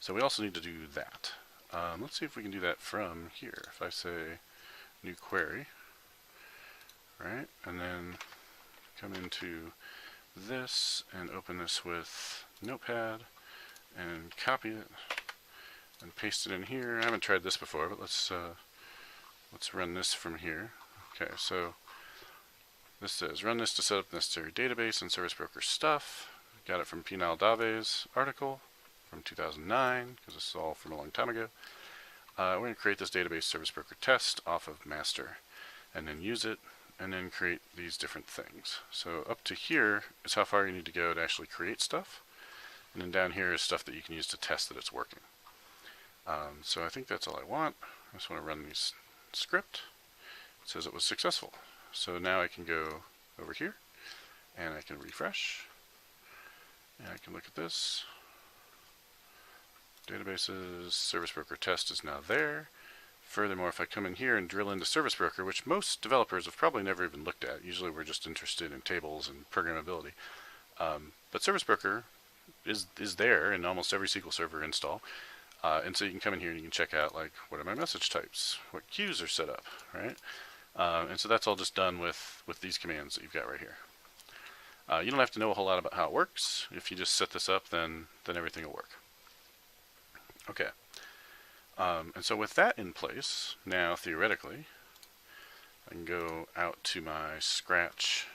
So we also need to do that. Let's see if we can do that from here. If I say new query, right, and then come into this and open this with Notepad and copy it and paste it in here. I haven't tried this before, but let's run this from here. Okay, so this says run this to set up the necessary database and service broker stuff. Got it from Pinal Dave's article from 2009 because this is all from a long time ago. We're going to create this database service broker test off of master and then use it and then create these different things. So up to here is how far you need to go to actually create stuff, and then down here is stuff that you can use to test that it's working. So I think that's all I want. I just want to run this script. It says it was successful. So now I can go over here and I can refresh and I can look at this. Databases, Service Broker test is now there. Furthermore, if I come in here and drill into Service Broker, which most developers have probably never even looked at, usually we're just interested in tables and programmability. But Service Broker is there in almost every SQL Server install. And so you can come in here and you can check out, like, what are my message types? What queues are set up, right? And so that's all just done with these commands that you've got right here. You don't have to know a whole lot about how it works. If you just set this up, then everything will work. Okay. And so with that in place, now theoretically, I can go out to my Scratch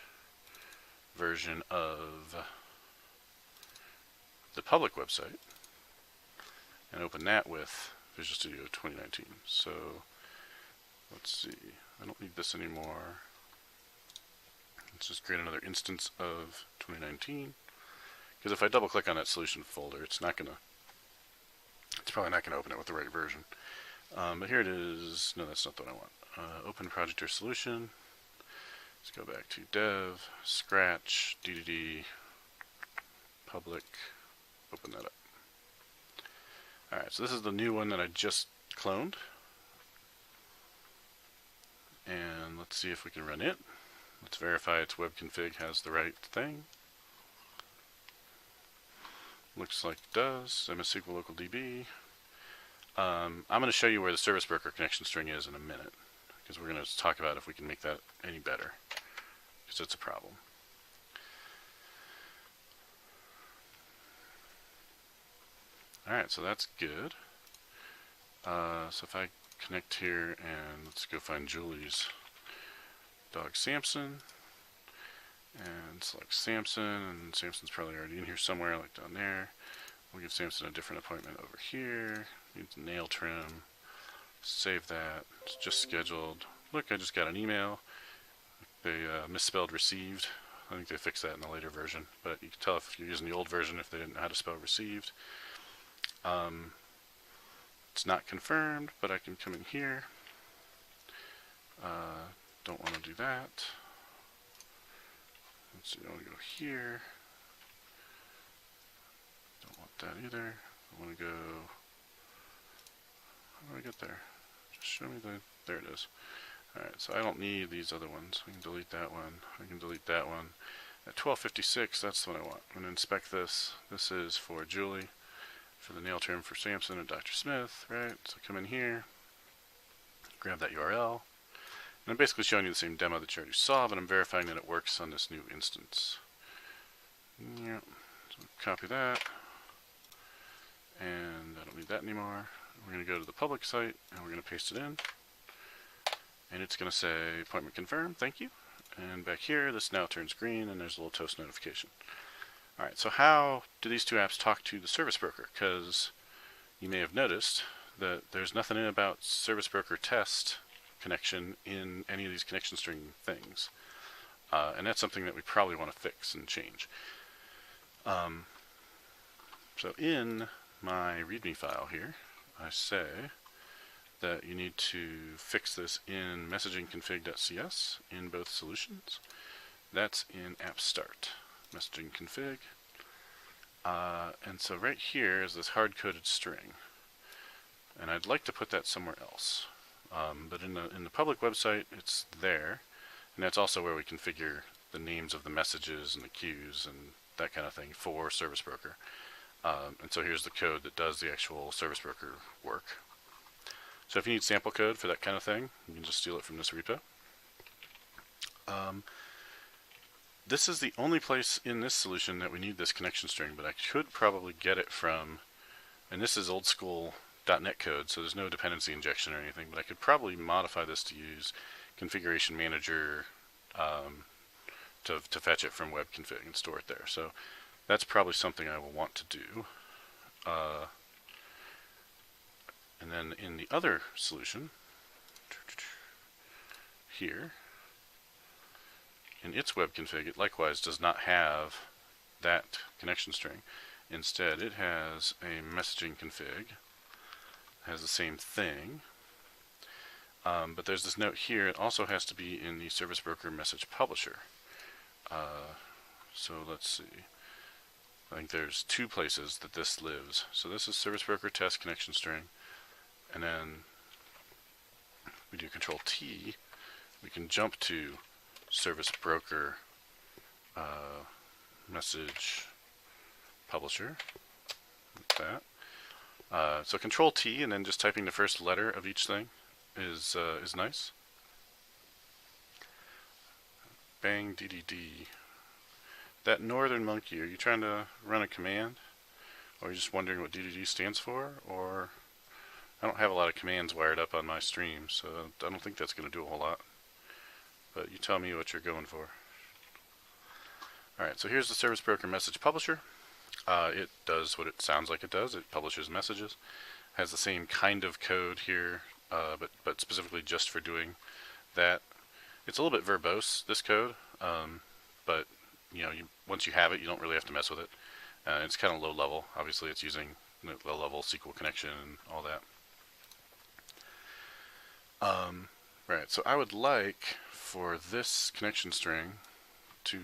version of the public website and open that with Visual Studio 2019. So let's see, I don't need this anymore. Let's just create another instance of 2019, because if I double click on that solution folder, it's probably not gonna open it with the right version. But here it is. No, that's not the one I want. Open project or solution. Let's go back to dev, Scratch, DDD, public, open that up. Alright, so this is the new one that I just cloned. And let's see if we can run it. Let's verify its web config has the right thing. Looks like it does. MS SQL local DB. I'm going to show you where the service broker connection string is in a minute, because we're going to talk about if we can make that any better, because it's a problem. Alright, so that's good. So if I connect here and let's go find Julie's dog Samson and select Samson, and Samson's probably already in here somewhere, like down there. We'll give Samson a different appointment over here. Needs nail trim. Save that. It's just scheduled. Look, I just got an email. They misspelled received. I think they fixed that in the later version, but you can tell if you're using the old version if they didn't know how to spell received. It's not confirmed, but I can come in here. Don't want to do that. Let's see, I want to go here. Don't want that either. I want to go... How do I get there? Just show me the... There it is. Alright, so I don't need these other ones. I can delete that one. I can delete that one. At 1256, that's the one I want. I'm going to inspect this. This is for Julie, for the nail trim for Samson and Dr. Smith, right? So come in here, grab that URL. And I'm basically showing you the same demo that you already saw, but I'm verifying that it works on this new instance. Yep. So copy that. And I don't need that anymore. We're going to go to the public site, and we're going to paste it in. And it's going to say, appointment confirmed, thank you. And back here, this now turns green, and there's a little toast notification. Alright, so how do these two apps talk to the service broker? Because you may have noticed that there's nothing in about service broker test connection in any of these connection string things. And that's something that we probably want to fix and change. So in my README file here, I say that you need to fix this in messagingconfig.cs in both solutions. That's in app start, messaging config. And so right here is this hard-coded string. And I'd like to put that somewhere else. But in the public website, it's there. And that's also where we configure the names of the messages and the queues and that kind of thing for Service Broker. And so here's the code that does the actual Service Broker work. So if you need sample code for that kind of thing, you can just steal it from this repo. This is the only place in this solution that we need this connection string, but I could probably get it from, and this is old school .NET code, so there's no dependency injection or anything, but I could probably modify this to use Configuration Manager to fetch it from web config and store it there. So that's probably something I will want to do. And then in the other solution, here, in its web config, it likewise does not have that connection string. Instead, it has a messaging config, has the same thing, But there's this note here. It also has to be in the service broker message publisher. So let's see. I think there's two places that this lives. So this is service broker test connection string, and then we do Control T. We can jump to service broker message publisher. Like that. So Control T and then just typing the first letter of each thing is nice. Bang DDD. That northern monkey, are you trying to run a command? Or are you just wondering what DDD stands for? Or I don't have a lot of commands wired up on my stream, so I don't think that's going to do a whole lot. But you tell me what you're going for. Alright, so here's the service broker message publisher. It does what it sounds like it does. It publishes messages. Has the same kind of code here, but specifically just for doing that. It's a little bit verbose, this code, but you know, once you have it, you don't really have to mess with it. It's kind of low level. Obviously, it's using low level SQL connection and all that. Right, so I would like for this connection string to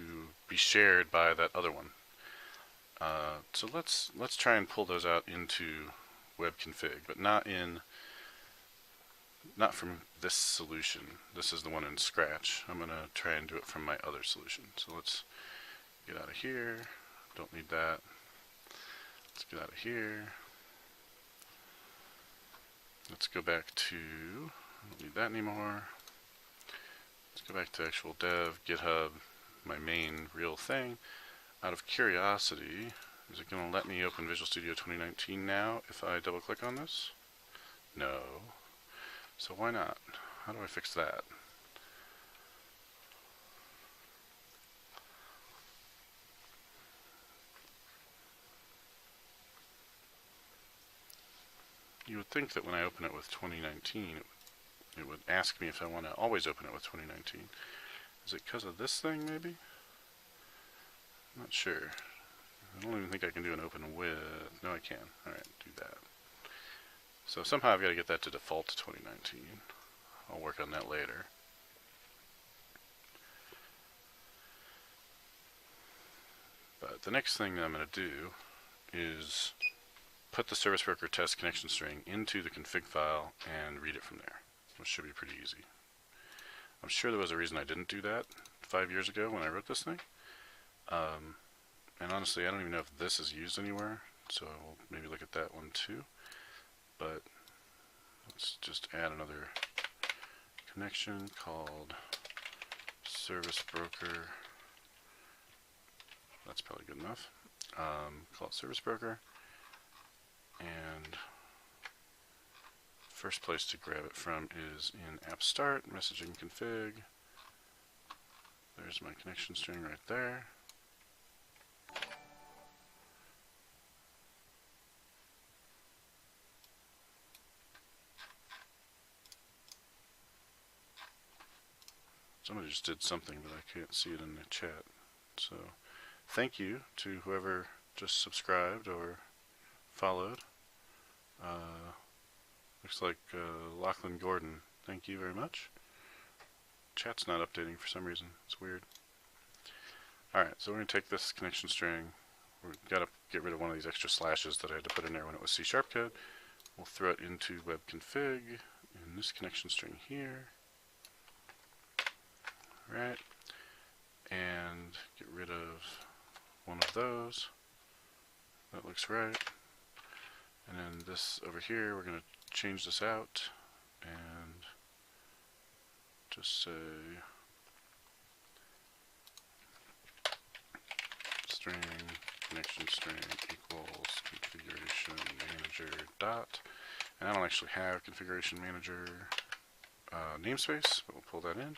be shared by that other one. So let's try and pull those out into web config, but not from this solution. This is the one in Scratch. I'm going to try and do it from my other solution. So let's get out of here. Don't need that. Let's get out of here. Let's go back to, I don't need that anymore. Let's go back to actual dev, GitHub, my main real thing. Out of curiosity, is it going to let me open Visual Studio 2019 now if I double click on this? No. So why not? How do I fix that? You would think that when I open it with 2019, it would ask me if I want to always open it with 2019. Is it because of this thing, maybe? I'm not sure. I don't even think I can do an open with. No, I can. Alright, do that. So somehow I've got to get that to default to 2019. I'll work on that later. But the next thing that I'm going to do is put the service broker test connection string into the config file and read it from there. Which should be pretty easy. I'm sure there was a reason I didn't do that 5 years ago when I wrote this thing. And honestly, I don't even know if this is used anywhere, so we'll maybe look at that one too. But let's just add another connection called service broker. That's probably good enough. Call it service broker. And first place to grab it from is in app start, messaging config. There's my connection string right there. Somebody just did something, but I can't see it in the chat. So thank you to whoever just subscribed or followed. Looks like Lachlan Gordon. Thank you very much. Chat's not updating for some reason. It's weird. Alright, so we're going to take this connection string. We've got to get rid of one of these extra slashes that I had to put in there when it was C# code. We'll throw it into web config in this connection string here. Right, and get rid of one of those. That looks right. And then this over here, we're going to change this out and just say string connection string equals configuration manager dot. And I don't actually have configuration manager namespace, but we'll pull that in.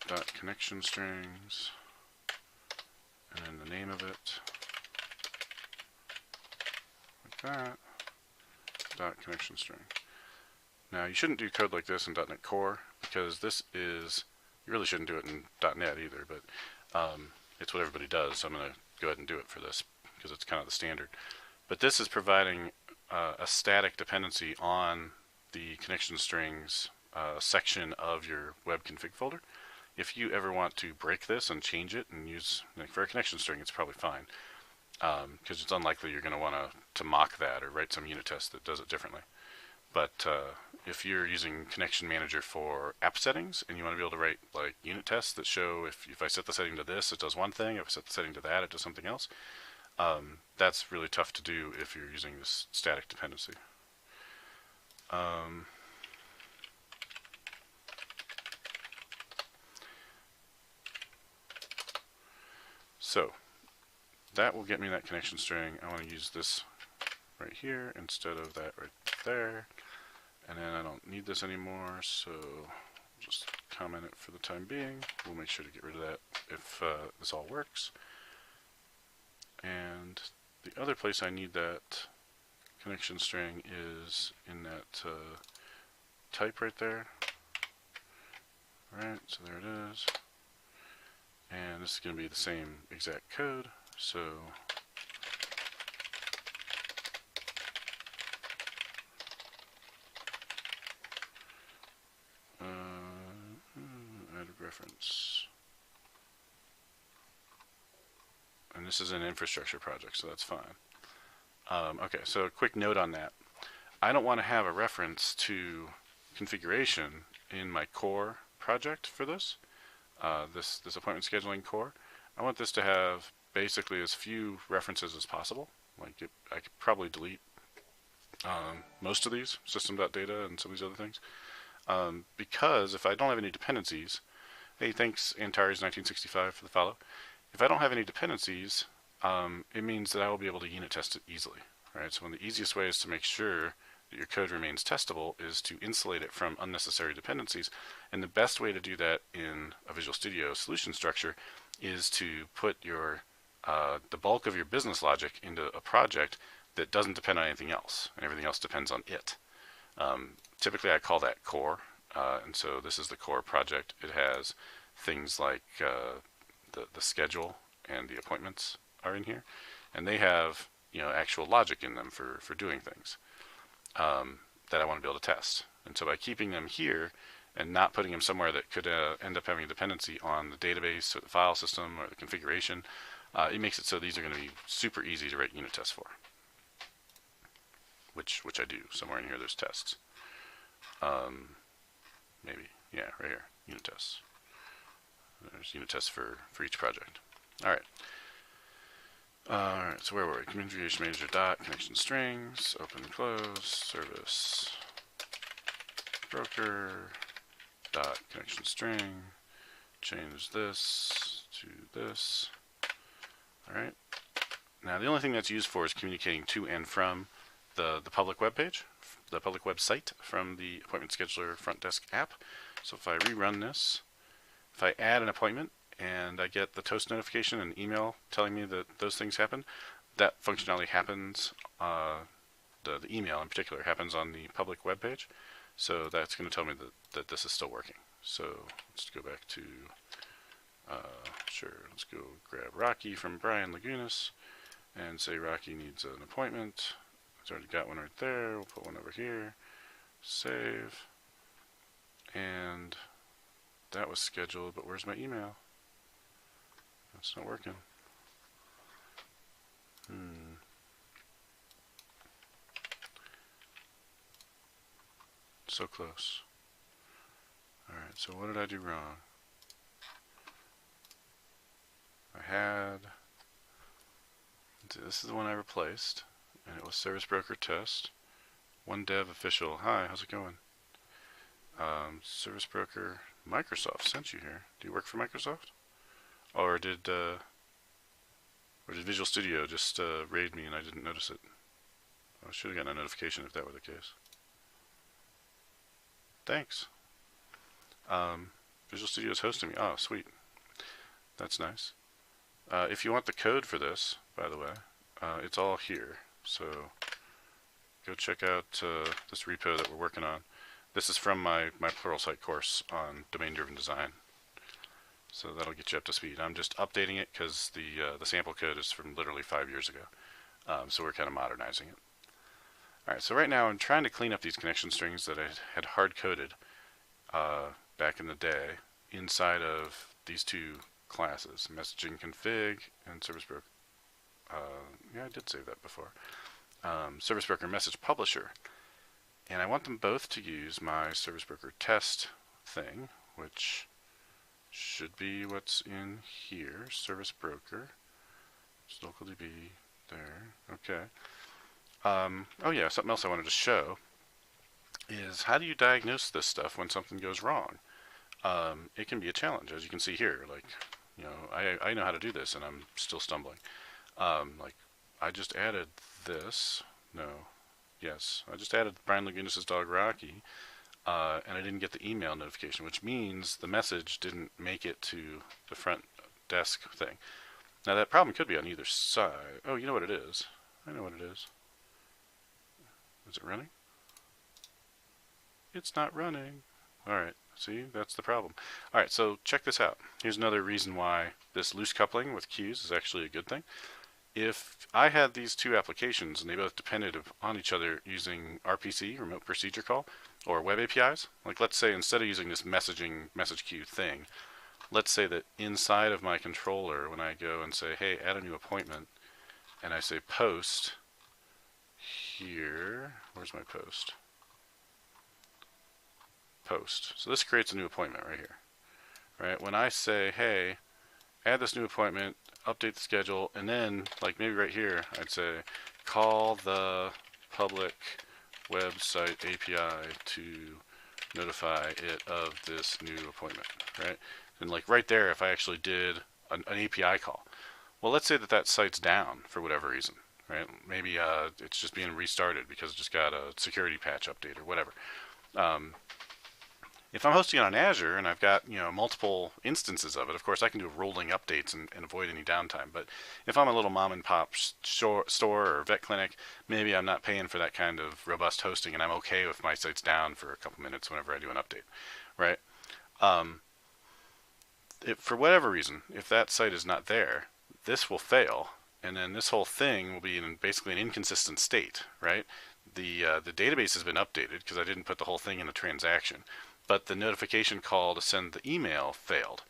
Dot connection strings, and then the name of it, like that, dot connection string. Now you shouldn't do code like this in .NET Core, because this is, you really shouldn't do it in .NET either, but it's what everybody does, so I'm going to go ahead and do it for this, because it's kind of the standard. But this is providing a static dependency on the connection strings section of your web config folder. If you ever want to break this and change it and use, like for a connection string, it's probably fine, because it's unlikely you're going to want to mock that or write some unit test that does it differently. But if you're using Connection Manager for app settings and you want to be able to write like unit tests that show if I set the setting to this, it does one thing. If I set the setting to that, it does something else. That's really tough to do if you're using this static dependency. So that will get me that connection string. I want to use this right here instead of that right there. And then I don't need this anymore, so just comment it for the time being. We'll make sure to get rid of that if this all works. And the other place I need that connection string is in that type right there. Alright, so there it is. And this is going to be the same exact code, so add a reference. And this is an infrastructure project, so that's fine. Okay, so a quick note on that. I don't want to have a reference to configuration in my core project for this. This appointment scheduling core. I want this to have basically as few references as possible. Like I could probably delete most of these, system.data and some of these other things. Because if I don't have any dependencies, hey, thanks Antares 1965 for the follow. If I don't have any dependencies, it means that I will be able to unit test it easily. Right? So one of the easiest ways to make sure that your code remains testable is to insulate it from unnecessary dependencies. And the best way to do that in a Visual Studio solution structure is to put your the bulk of your business logic into a project that doesn't depend on anything else, and everything else depends on it. Typically I call that core, and so this is the core project. It has things like the schedule and the appointments are in here, and they have actual logic in them for doing things that I want to be able to test. And so by keeping them here and not putting them somewhere that could end up having a dependency on the database or the file system or the configuration, it makes it so these are going to be super easy to write unit tests for. Which I do. Somewhere in here there's tests. Maybe. Yeah, right here. Unit tests. There's unit tests for each project. Alright. Alright, so where were we? Configuration manager dot connection strings, open and close, service broker dot connection string, change this to this. Alright. Now the only thing that's used for is communicating to and from the public web page, the public website from the appointment scheduler front desk app. So if I rerun this, if I add an appointment and I get the toast notification and email telling me that those things happen, that functionality happens, the email in particular happens on the public web page. So that's going to tell me that this is still working. So let's go back to, let's go grab Rocky from Brian Lagunas and say Rocky needs an appointment. It's already got one right there. We'll put one over here. Save. And that was scheduled, but where's my email? That's not working. So close. Alright, so what did I do wrong? This is the one I replaced, and it was Service Broker Test. One dev official. Hi, how's it going? Service Broker, Microsoft sent you here. Do you work for Microsoft? Or did Visual Studio just raid me and I didn't notice it? I should have gotten a notification if that were the case. Thanks. Visual Studio is hosting me. Oh, sweet. That's nice. If you want the code for this, by the way, it's all here. So go check out this repo that we're working on. This is from my Pluralsight course on domain-driven design. So that'll get you up to speed. I'm just updating it because the sample code is from literally 5 years ago. So we're kind of modernizing it. Alright, so right now I'm trying to clean up these connection strings that I had hard-coded. back in the day inside of these two classes, messaging config and service broker. Yeah, I did save that before. Service broker message publisher. And I want them both to use my service broker test thing, which should be what's in here. Service broker, local DB there. Okay. Oh yeah, something else I wanted to show is how do you diagnose this stuff when something goes wrong? It can be a challenge, as you can see here. Like, you know, I know how to do this, and I'm still stumbling. Like, I just added this. No. Yes, I just added Brian Lagunas' dog Rocky, and I didn't get the email notification, which means the message didn't make it to the front desk thing. Now that problem could be on either side. Oh, you know what it is. I know what it is. Is it running? It's not running. Alright, see, that's the problem. Alright, so check this out. Here's another reason why this loose coupling with queues is actually a good thing. If I had these two applications and they both depended on each other using RPC, Remote Procedure Call, or web APIs, like let's say instead of using this messaging message queue thing, let's say that inside of my controller, when I go and say, hey, add a new appointment, and I say post here, where's my post? Post. So this creates a new appointment right here. Right? When I say, hey, add this new appointment, update the schedule, and then, like maybe right here, I'd say, call the public website API to notify it of this new appointment, right? And like right there, if I actually did an API call, well, let's say that that site's down for whatever reason, right? Maybe it's just being restarted because it just got a security patch update or whatever. If I'm hosting it on Azure and I've got, you know, multiple instances of it, of course I can do rolling updates and avoid any downtime. But if I'm a little mom and pop store or vet clinic, maybe I'm not paying for that kind of robust hosting, and I'm okay if my site's down for a couple minutes whenever I do an update, right? For whatever reason, if that site is not there, this will fail, and then this whole thing will be in basically an inconsistent state, right? The database has been updated because I didn't put the whole thing in a transaction, but the notification call to send the email failed.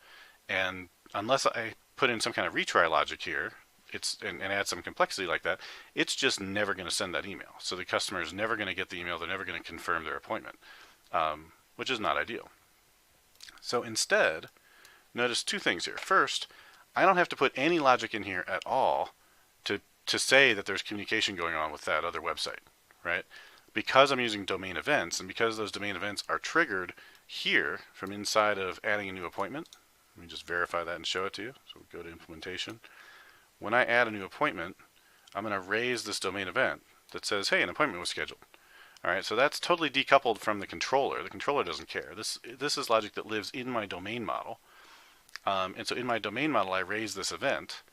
And unless I put in some kind of retry logic here, and add some complexity like that, it's just never going to send that email. So the customer is never going to get the email. They're never going to confirm their appointment, which is not ideal. So instead, notice two things here. First, I don't have to put any logic in here at all to say that there's communication going on with that other website, right? Because I'm using domain events, and because those domain events are triggered here from inside of adding a new appointment, let me just verify that and show it to you. So we'll go to implementation. When I add a new appointment, I'm going to raise this domain event that says, hey, an appointment was scheduled. All right, so that's totally decoupled from the controller. The controller doesn't care. This is logic that lives in my domain model. And so in my domain model, I raise this event.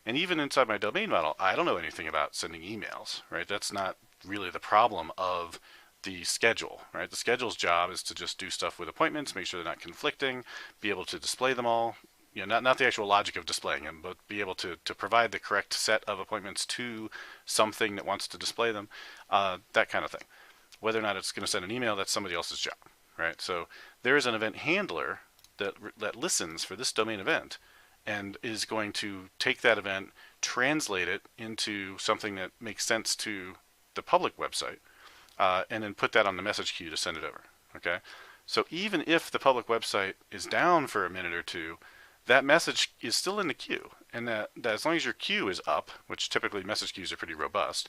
And even inside my domain model, I don't know anything about sending emails, right? That's not really the problem of the schedule, right? The schedule's job is to just do stuff with appointments, make sure they're not conflicting, be able to display them all. You know, not the actual logic of displaying them, but be able to provide the correct set of appointments to something that wants to display them, that kind of thing. Whether or not it's going to send an email, that's somebody else's job, right? So there is an event handler that listens for this domain event and is going to take that event, translate it into something that makes sense to the public website, and then put that on the message queue to send it over, okay? So even if the public website is down for a minute or two, that message is still in the queue, and that as long as your queue is up, which typically message queues are pretty robust,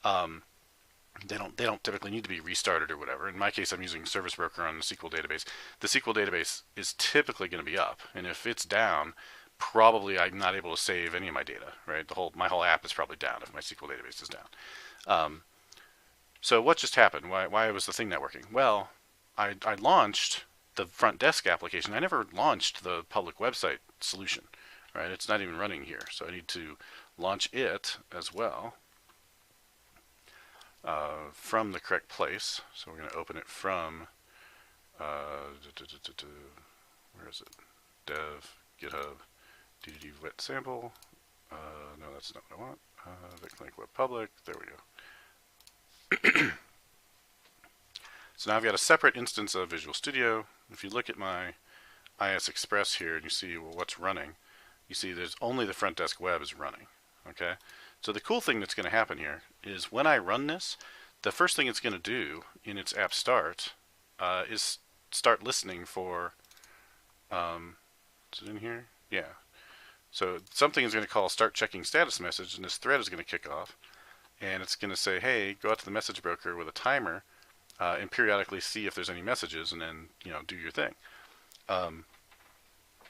they don't typically need to be restarted or whatever. In my case, I'm using Service Broker on the SQL database. The SQL database is typically going to be up, and if it's down, probably I'm not able to save any of my data, right? My whole app is probably down if my SQL database is down. So what just happened? Why was the thing not working? Well, I launched the front desk application. I never launched the public website solution, right? It's not even running here, so I need to launch it as well from the correct place. So we're going to open it from where is it? Dev, GitHub, DDD wet sample. No, that's not what I want. VS2019 web public. There we go. So now I've got a separate instance of Visual Studio if you look at my IS Express here and you see, well, what's running, you see there's only the front desk web is running. Okay, so the cool thing that's going to happen here is when I run this, the first thing it's going to do in its app start is start listening for, is it in here? Yeah. So something is going to call start checking status message, and this thread is going to kick off, and it's going to say, hey, go out to the message broker with a timer and periodically see if there's any messages, and then do your thing.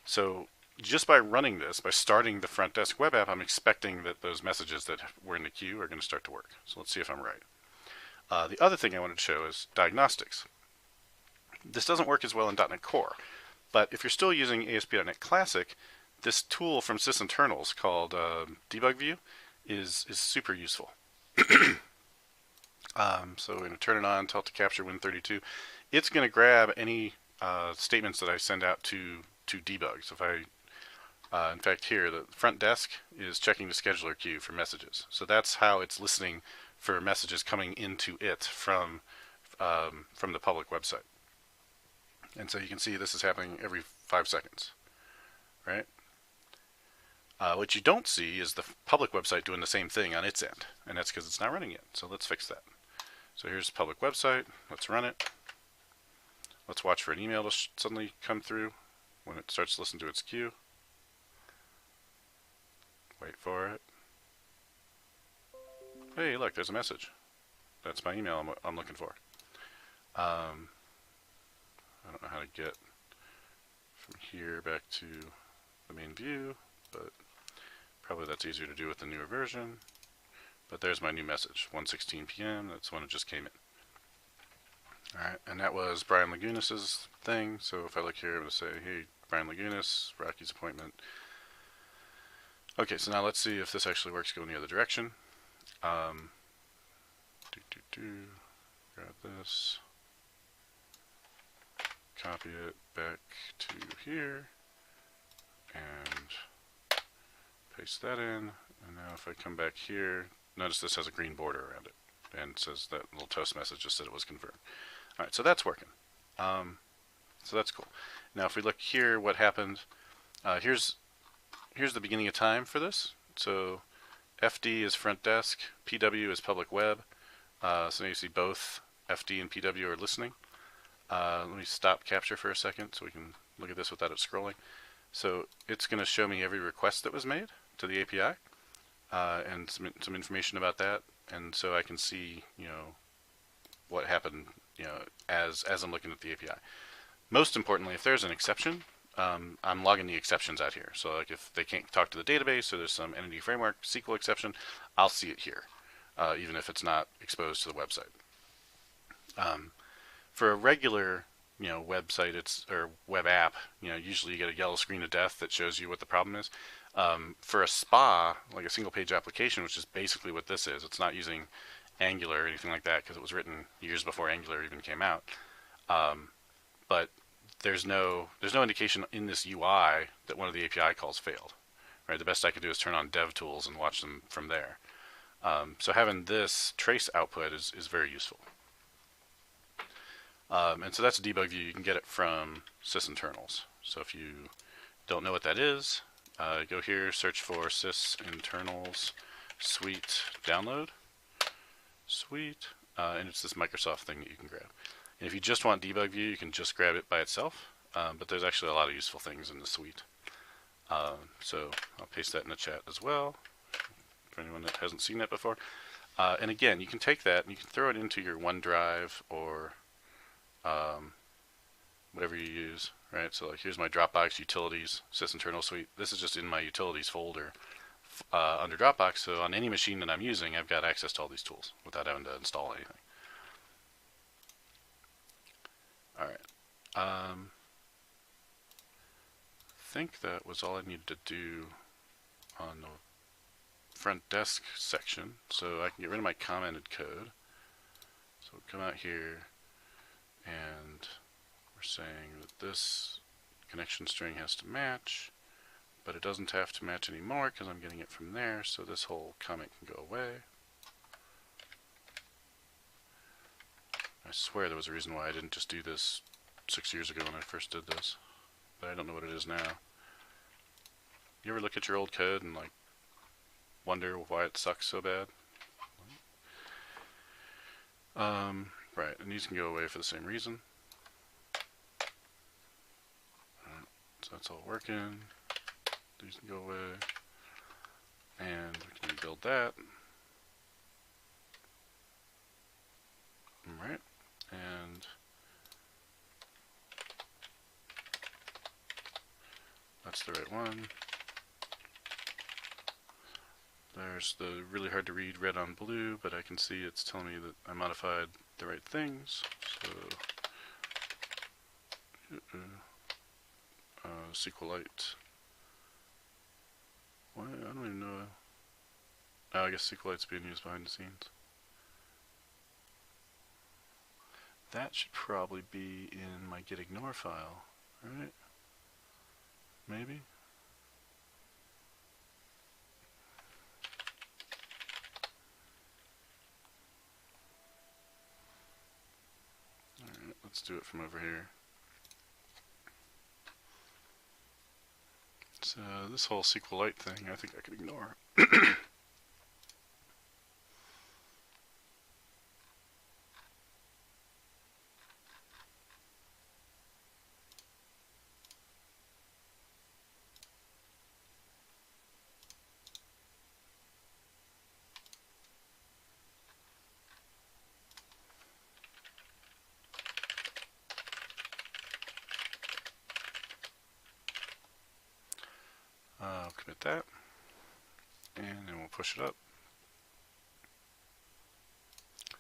So just by running this, by starting the front desk web app, I'm expecting that those messages that were in the queue are going to start to work. So let's see if I'm right. The other thing I wanted to show is Diagnostics. This doesn't work as well in .NET Core, but if you're still using ASP.NET Classic, this tool from sysinternals called Debug View is super useful. So we're going to turn it on, tell it to capture Win32. It's going to grab any statements that I send out to debug. So if I, in fact here, the front desk is checking the scheduler queue for messages. So that's how it's listening for messages coming into it from the public website. And so you can see this is happening every 5 seconds, right? What you don't see is the public website doing the same thing on its end, and that's because it's not running yet. So let's fix that. So here's the public website. Let's run it. Let's watch for an email to suddenly come through when it starts to listen to its queue. Wait for it. Hey, look, there's a message. That's my email I'm looking for. I don't know how to get from here back to the main view, but probably that's easier to do with the newer version. But there's my new message, 1:16 p.m. That's when it just came in. Alright, and that was Brian Lagunas' thing. So if I look here, I'm going to say, hey, Brian Lagunas, Rocky's appointment. Okay, so now let's see if this actually works going the other direction. Grab this. Copy it back to here. And paste that in. And now if I come back here, notice this has a green border around it. And it says that little toast message just said it was confirmed. Alright, so that's working. So that's cool. Now if we look here, what happened, here's the beginning of time for this. So FD is front desk, PW is public web. So now you see both FD and PW are listening. Let me stop capture for a second so we can look at this without it scrolling. So it's going to show me every request that was made to the API and some information about that. And so I can see, what happened, as I'm looking at the API. Most importantly, if there's an exception, I'm logging the exceptions out here. So like if they can't talk to the database or there's some entity framework SQL exception, I'll see it here, even if it's not exposed to the website. For a regular, website, or web app, usually you get a yellow screen of death that shows you what the problem is. For a SPA, like a single page application, which is basically what this is, it's not using Angular or anything like that because it was written years before Angular even came out. But there's no indication in this UI that one of the API calls failed. Right? The best I could do is turn on DevTools and watch them from there. So having this trace output is very useful. And so that's a debug view. You can get it from sysinternals. So if you don't know what that is, go here, search for sysinternals suite download. Suite. And it's this Microsoft thing that you can grab. And if you just want debug view, you can just grab it by itself. But there's actually a lot of useful things in the suite. So I'll paste that in the chat as well for anyone that hasn't seen that before. And again, you can take that and you can throw it into your OneDrive or whatever you use, right? So like here's my Dropbox utilities sysinternal suite. This is just in my utilities folder under Dropbox. So on any machine that I'm using, I've got access to all these tools without having to install anything. All right. I think that was all I needed to do on the front desk section. So I can get rid of my commented code. So we'll come out here and we're saying that this connection string has to match, but it doesn't have to match anymore because I'm getting it from there, so this whole comment can go away. I swear there was a reason why I didn't just do this 6 years ago when I first did this, but I don't know what it is now. You ever look at your old code and like wonder why it sucks so bad? Right, and these can go away for the same reason. So that's all working. These can go away. And we can rebuild that. Alright, and that's the right one. There's the really hard to read red on blue, but I can see it's telling me that I modified the right things. So, SQLite. Why? I don't even know. Oh, I guess SQLite's being used behind the scenes. That should probably be in my gitignore file, right? Maybe? Alright, let's do it from over here. So this whole SQLite thing, I think I could ignore. I'll commit that, and then we'll push it up.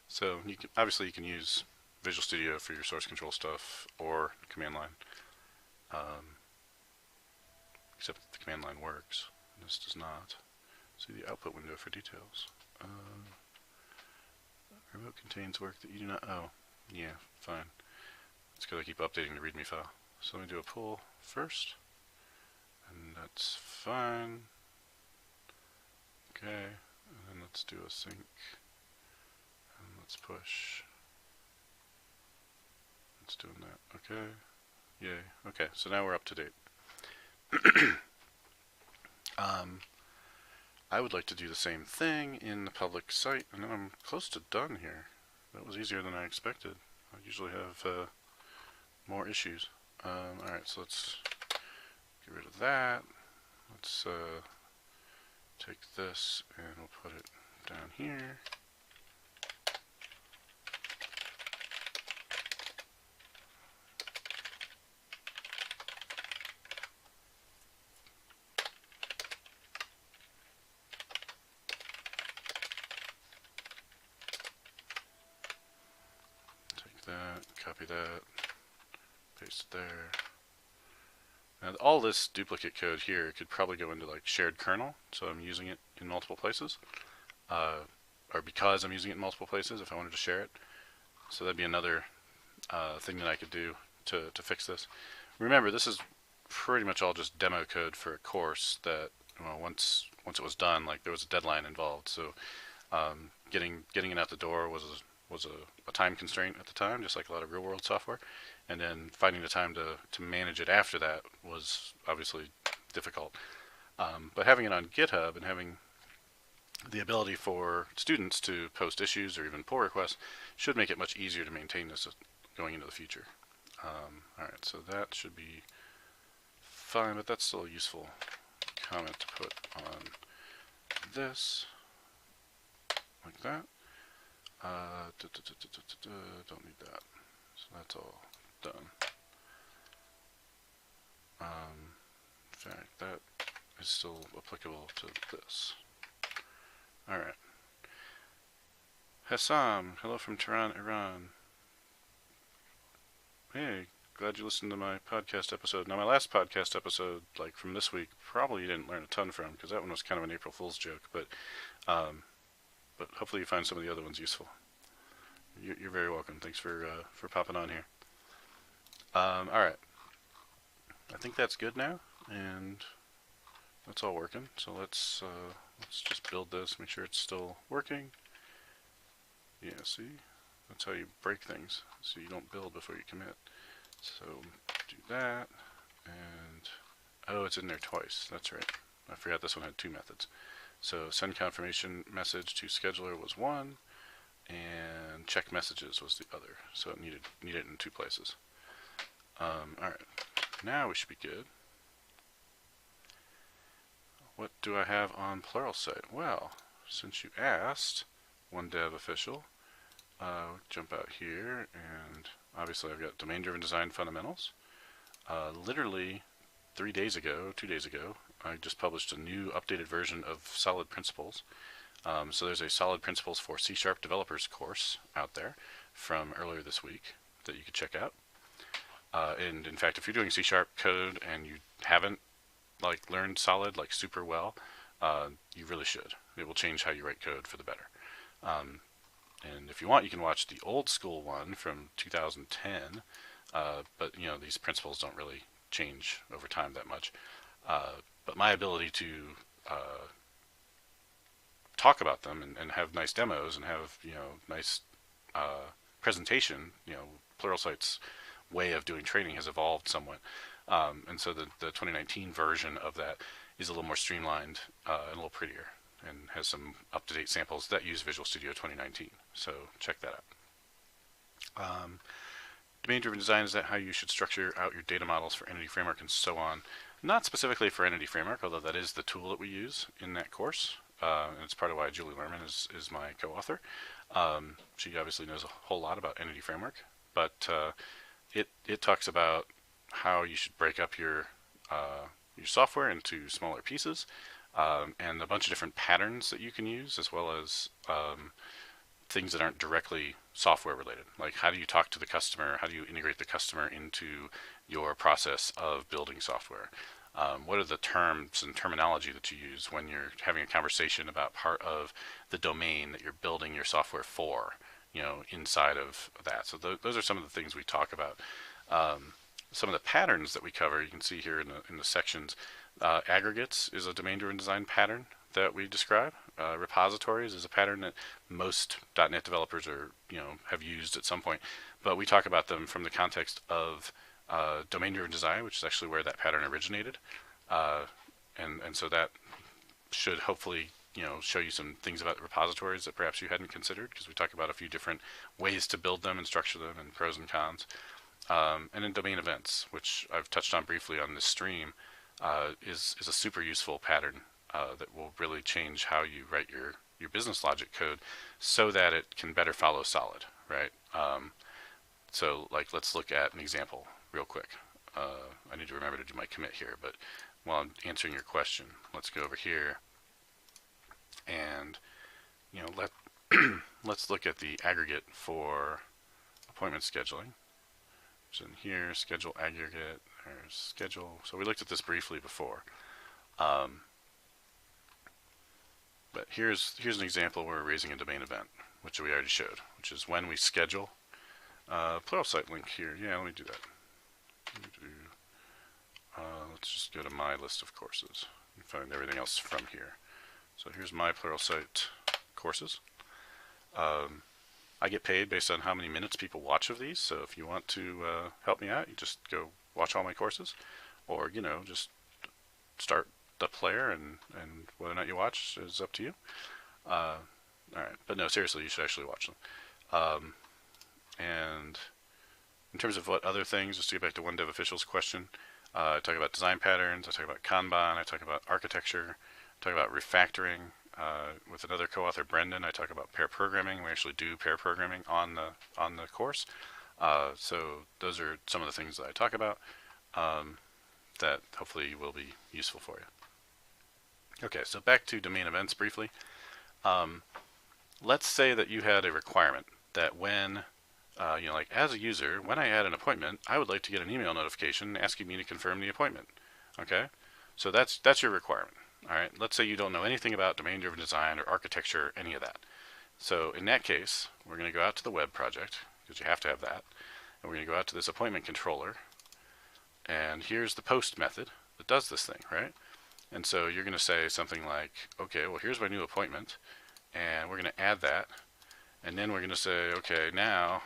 So you can, obviously you can use Visual Studio for your source control stuff or command line, except that the command line works. This does not. See the output window for details. Remote contains work that you do not. Oh, yeah, fine. It's because I keep updating the README file. So let me do a pull first. And that's fine. Okay, and then let's do a sync. And let's push. It's doing that. Okay. Yay. Okay, so now we're up to date. I would like to do the same thing in the public site, and then I'm close to done here. That was easier than I expected. I usually have more issues. Alright, so let's get rid of that. Let's take this and we'll put it down here. Take that, copy that, paste it there. And all this duplicate code here could probably go into like shared kernel, so I'm using it in multiple places, or because I'm using it in multiple places if I wanted to share it. So that'd be another thing that I could do to fix this. Remember, this is pretty much all just demo code for a course that, well, once it was done, like there was a deadline involved. So getting it out the door was a time constraint at the time, just like a lot of real world software. And then finding the time to manage it after that was obviously difficult. But having it on GitHub and having the ability for students to post issues or even pull requests should make it much easier to maintain this going into the future. Alright, so that should be fine, but that's still a useful comment to put on this, like that. Don't need that, so that's all done. In fact, that is still applicable to this. Alright. Hassam, hello from Tehran, Iran. Hey, glad you listened to my podcast episode. Now, my last podcast episode, like from this week, probably you didn't learn a ton from, because that one was kind of an April Fool's joke, but hopefully you find some of the other ones useful. You're very welcome. Thanks for popping on here. Alright. I think that's good now, and that's all working. So let's just build this, make sure it's still working. Yeah, see? That's how you break things, so you don't build before you commit. So do that, and oh, it's in there twice. That's right. I forgot this one had two methods. So send confirmation message to scheduler was one, and check messages was the other. So it needed it in two places. All right, now we should be good. What do I have on Pluralsight? Well, since you asked, one dev official, jump out here, and obviously I've got domain-driven design fundamentals. Literally 2 days ago, I just published a new updated version of Solid Principles. So there's a Solid Principles for C# developers course out there from earlier this week that you could check out. And in fact, if you're doing C# code and you haven't learned Solid super well, you really should. It will change how you write code for the better. And if you want, you can watch the old school one from 2010. But these principles don't really change over time that much. But my ability to talk about them and have nice demos and have nice presentation, Pluralsight's way of doing training has evolved somewhat, and so the 2019 version of that is a little more streamlined and a little prettier, and has some up-to-date samples that use Visual Studio 2019. So check that out. Domain-driven design, is that how you should structure out your data models for Entity Framework and so on? Not specifically for Entity Framework, although that is the tool that we use in that course. And it's part of why Julie Lerman is my co-author. She obviously knows a whole lot about Entity Framework, but it talks about how you should break up your software into smaller pieces, and a bunch of different patterns that you can use, as well as things that aren't directly software related. Like, how do you talk to the customer? How do you integrate the customer into your process of building software? What are the terms and terminology that you use when you're having a conversation about part of the domain that you're building your software for, inside of that? So those are some of the things we talk about. Some of the patterns that we cover, you can see here in the sections. Aggregates is a domain-driven design pattern that we describe. Repositories is a pattern that most .NET developers have used at some point, but we talk about them from the context of domain-driven design, which is actually where that pattern originated, and so that should hopefully show you some things about repositories that perhaps you hadn't considered, because we talk about a few different ways to build them and structure them, and pros and cons. And then domain events, which I've touched on briefly on this stream, is a super useful pattern that will really change how you write your business logic code so that it can better follow Solid, right? So let's look at an example real quick. I need to remember to do my commit here, but while I'm answering your question, let's go over here and let's look at the aggregate for appointment scheduling. So in here, schedule aggregate, there's schedule. So we looked at this briefly before. But here's an example where we're raising a domain event, which we already showed, which is when we schedule. Pluralsight link here. Yeah, let me do that. Let's just go to my list of courses and find everything else from here. So here's my Pluralsight courses. I get paid based on how many minutes people watch of these, so if you want to help me out, you just go watch all my courses, or just start the player, and whether or not you watch is up to you. Alright, but no, seriously, you should actually watch them. And in terms of what other things, just to get back to one dev official's question, I talk about design patterns, I talk about Kanban, I talk about architecture, I talk about refactoring. With another co-author, Brendan, I talk about pair programming. We actually do pair programming on the course. So those are some of the things that I talk about that hopefully will be useful for you. Okay, so back to domain events briefly. Let's say that you had a requirement that when, as a user, when I add an appointment, I would like to get an email notification asking me to confirm the appointment. Okay, so that's your requirement. All right, let's say you don't know anything about domain-driven design or architecture, any of that. So in that case, we're going to go out to the web project, because you have to have that, and we're going to go out to this appointment controller, and here's the post method that does this thing, right? And so you're going to say something like, okay, well, here's my new appointment, and we're going to add that, and then we're going to say, okay, now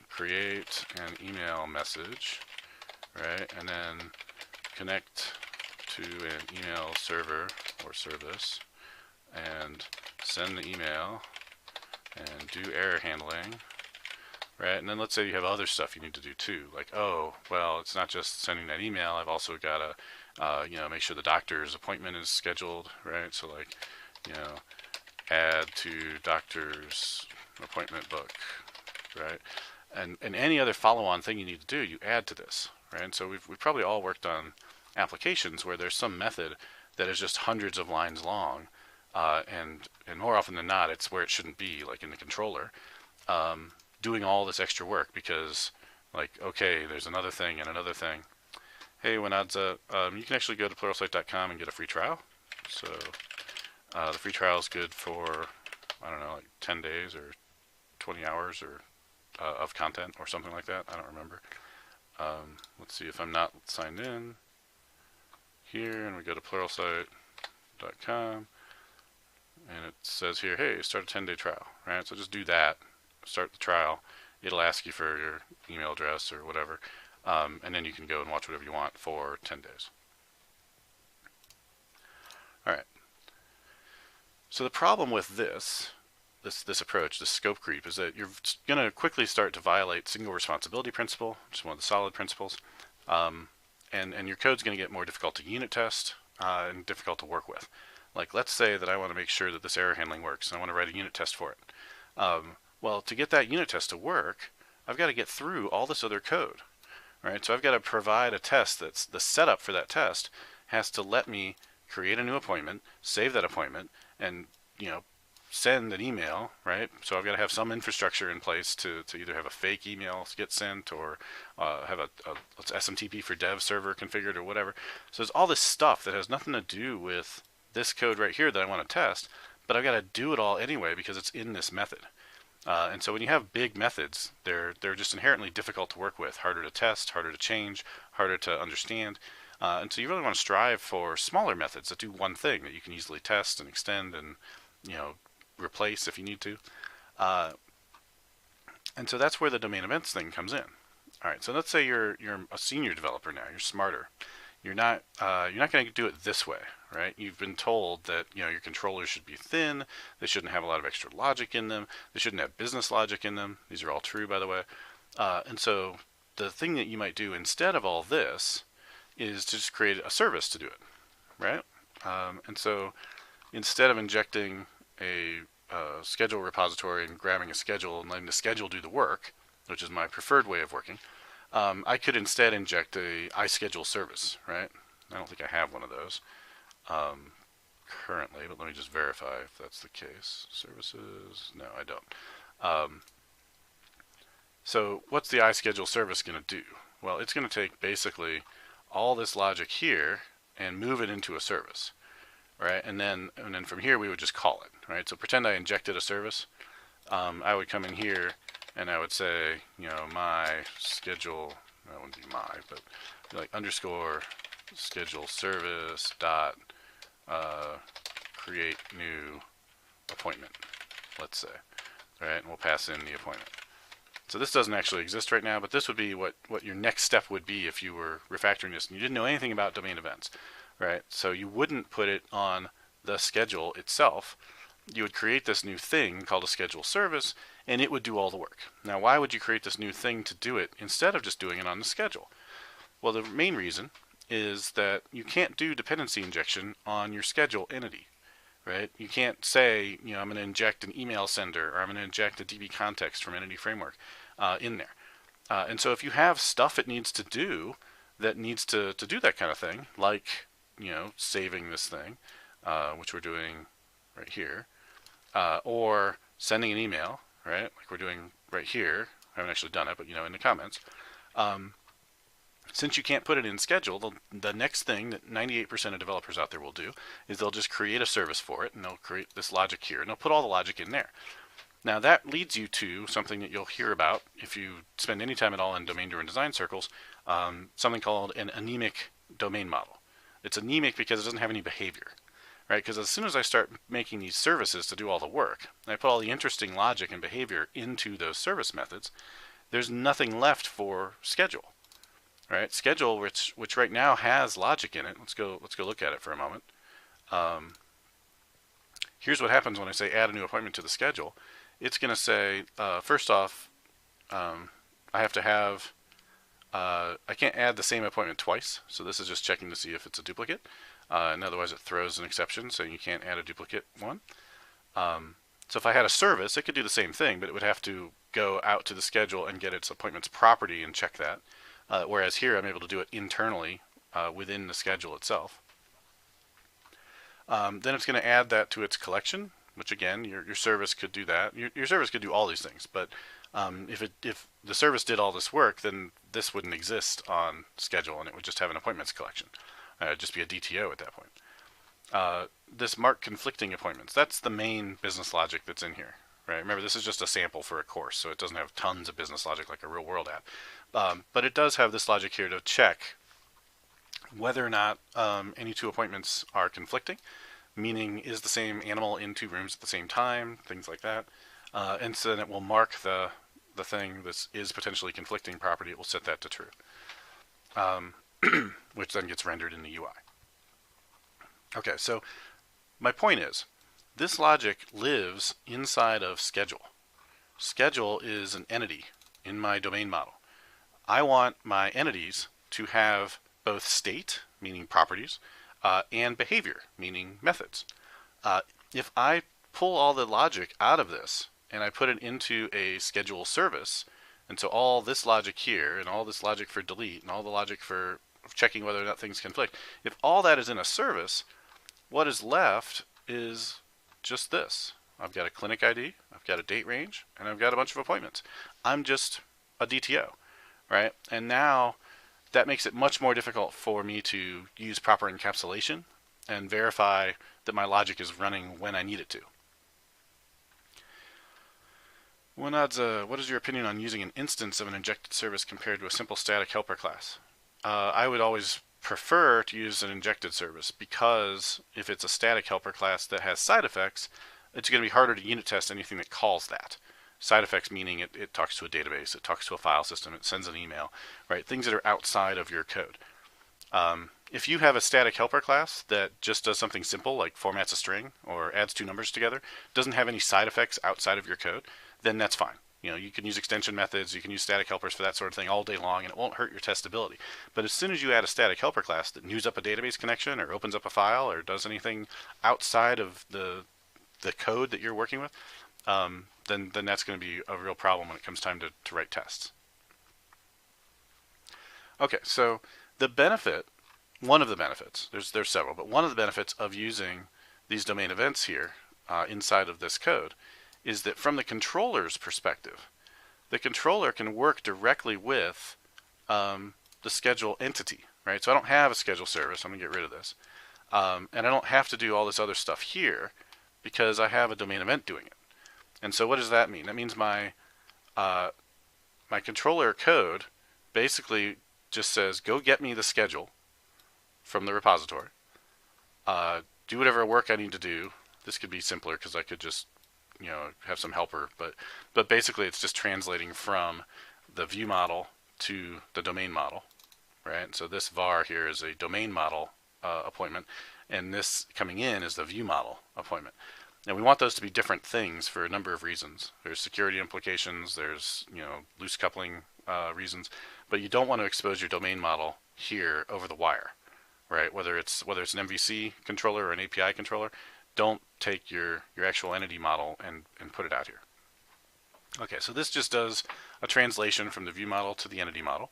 create an email message, right? And then connect to an email server or service and send the email and do error handling, right? And then let's say you have other stuff you need to do too, like, oh, well, it's not just sending that email. I've also got to, make sure the doctor's appointment is scheduled, right? So like, add to doctor's appointment book, right? And any other follow-on thing you need to do, you add to this, right? And so we've probably all worked on applications where there's some method that is just hundreds of lines long, and more often than not, it's where it shouldn't be, like in the controller, doing all this extra work because, like, okay, there's another thing and another thing. Hey, Wanadza, you can actually go to pluralsight.com and get a free trial. So the free trial is good for, I don't know, like 10 days or 20 hours or of content or something like that. I don't remember. Let's see if I'm not signed in here, and we go to pluralsight.com, and it says here, hey, start a 10-day trial, right? So just do that, start the trial. It'll ask you for your email address or whatever, and then you can go and watch whatever you want for 10 days. All right. So the problem with this approach, this scope creep, is that you're going to quickly start to violate single responsibility principle, which is one of the solid principles, and your code's going to get more difficult to unit test and difficult to work with. Like, let's say that I want to make sure that this error handling works, and I want to write a unit test for it. Well, to get that unit test to work, I've got to get through all this other code, right? So I've got to provide a test that's the setup for that test has to let me create a new appointment, save that appointment, and send an email, right? So I've got to have some infrastructure in place to either have a fake email get sent or have a SMTP for dev server configured or whatever. So there's all this stuff that has nothing to do with this code right here that I want to test, but I've got to do it all anyway because it's in this method. And so when you have big methods, they're just inherently difficult to work with, harder to test, harder to change, harder to understand. And so you really want to strive for smaller methods that do one thing that you can easily test and extend and replace if you need to. And so that's where the domain events thing comes in. All right, so let's say you're a senior developer now. You're smarter. You're not going to do it this way, right? You've been told that your controllers should be thin. They shouldn't have a lot of extra logic in them. They shouldn't have business logic in them. These are all true, by the way. And so the thing that you might do instead of all this is to just create a service to do it, right? And so instead of injecting a schedule repository and grabbing a schedule and letting the schedule do the work, which is my preferred way of working, I could instead inject a iSchedule service, right? I don't think I have one of those currently, but let me just verify if that's the case. Services, no, I don't. So what's the iSchedule service going to do? Well, it's going to take basically all this logic here and move it into a service, right? And then from here we would just call it, right? So pretend I injected a service. I would come in here and I would say, my schedule, that wouldn't be my, but like underscore schedule service dot create new appointment, let's say, right? And we'll pass in the appointment. So this doesn't actually exist right now, but this would be what your next step would be if you were refactoring this and you didn't know anything about domain events, right? So you wouldn't put it on the schedule itself. You would create this new thing called a schedule service, and it would do all the work. Now, why would you create this new thing to do it instead of just doing it on the schedule? Well, the main reason is that you can't do dependency injection on your schedule entity, right? You can't say, I'm going to inject an email sender or I'm going to inject a DB context from Entity Framework in there. And so if you have stuff it needs to do that needs to do that kind of thing, like, saving this thing, which we're doing right here, or sending an email, right, like we're doing right here. I haven't actually done it, but, in the comments. Since you can't put it in schedule, the next thing that 98% of developers out there will do is they'll just create a service for it, and they'll create this logic here, and they'll put all the logic in there. Now that leads you to something that you'll hear about if you spend any time at all in domain-driven design circles, something called an anemic domain model. It's anemic because it doesn't have any behavior, right? Because as soon as I start making these services to do all the work, and I put all the interesting logic and behavior into those service methods, there's nothing left for schedule, right? Schedule, which right now has logic in it. Let's go look at it for a moment. Here's what happens when I say add a new appointment to the schedule. It's going to say, first off, I have to have, I can't add the same appointment twice. So this is just checking to see if it's a duplicate. And otherwise it throws an exception saying you can't add a duplicate one. So if I had a service, it could do the same thing, but it would have to go out to the schedule and get its appointments property and check that. Whereas here I'm able to do it internally within the schedule itself. Then it's going to add that to its collection, which again, your service could do that. Your service could do all these things, but if the service did all this work, then this wouldn't exist on schedule, and it would just have an appointments collection. It'd just be a DTO at that point. This mark conflicting appointments, that's the main business logic that's in here. Right? Remember, this is just a sample for a course, so it doesn't have tons of business logic like a real world app. But it does have this logic here to check whether or not any two appointments are conflicting, meaning is the same animal in two rooms at the same time, things like that. And so then it will mark the thing that is potentially conflicting property. It will set that to true, which then gets rendered in the UI. Okay, so my point is, this logic lives inside of schedule. Schedule is an entity in my domain model. I want my entities to have both state, meaning properties, and behavior, meaning methods. If I pull all the logic out of this and I put it into a schedule service, and so all this logic here and all this logic for delete and all the logic for checking whether or not things conflict, if all that is in a service, what is left is just this. I've got a clinic ID, I've got a date range, and I've got a bunch of appointments. I'm just a DTO, right? And now that makes it much more difficult for me to use proper encapsulation and verify that my logic is running when I need it to. What is your opinion on using an instance of an injected service compared to a simple static helper class? I would always prefer to use an injected service, because if it's a static helper class that has side effects, it's going to be harder to unit test anything that calls that. Side effects meaning it talks to a database, it talks to a file system, it sends an email, right? Things that are outside of your code. If you have a static helper class that just does something simple like formats a string or adds two numbers together, doesn't have any side effects outside of your code, then that's fine. You know, you can use extension methods, you can use static helpers for that sort of thing all day long, and it won't hurt your testability. But as soon as you add a static helper class that news up a database connection or opens up a file or does anything outside of the code that you're working with, then that's going to be a real problem when it comes time to write tests. Okay, so the benefit, one of the benefits, there's several, but one of the benefits of using these domain events here inside of this code is that from the controller's perspective, the controller can work directly with the schedule entity, right? So I don't have a schedule service. I'm going to get rid of this. And I don't have to do all this other stuff here because I have a domain event doing it. And so what does that mean? That means my controller code basically just says, go get me the schedule from the repository. Do whatever work I need to do. This could be simpler because I could just have some helper, but basically it's just translating from the view model to the domain model, right? So this var here is a domain model appointment, and this coming in is the view model appointment. And we want those to be different things for a number of reasons. There's security implications, there's loose coupling reasons, but you don't want to expose your domain model here over the wire, right? Whether it's an MVC controller or an API controller, don't take your actual entity model and put it out here. Okay, so this just does a translation from the view model to the entity model,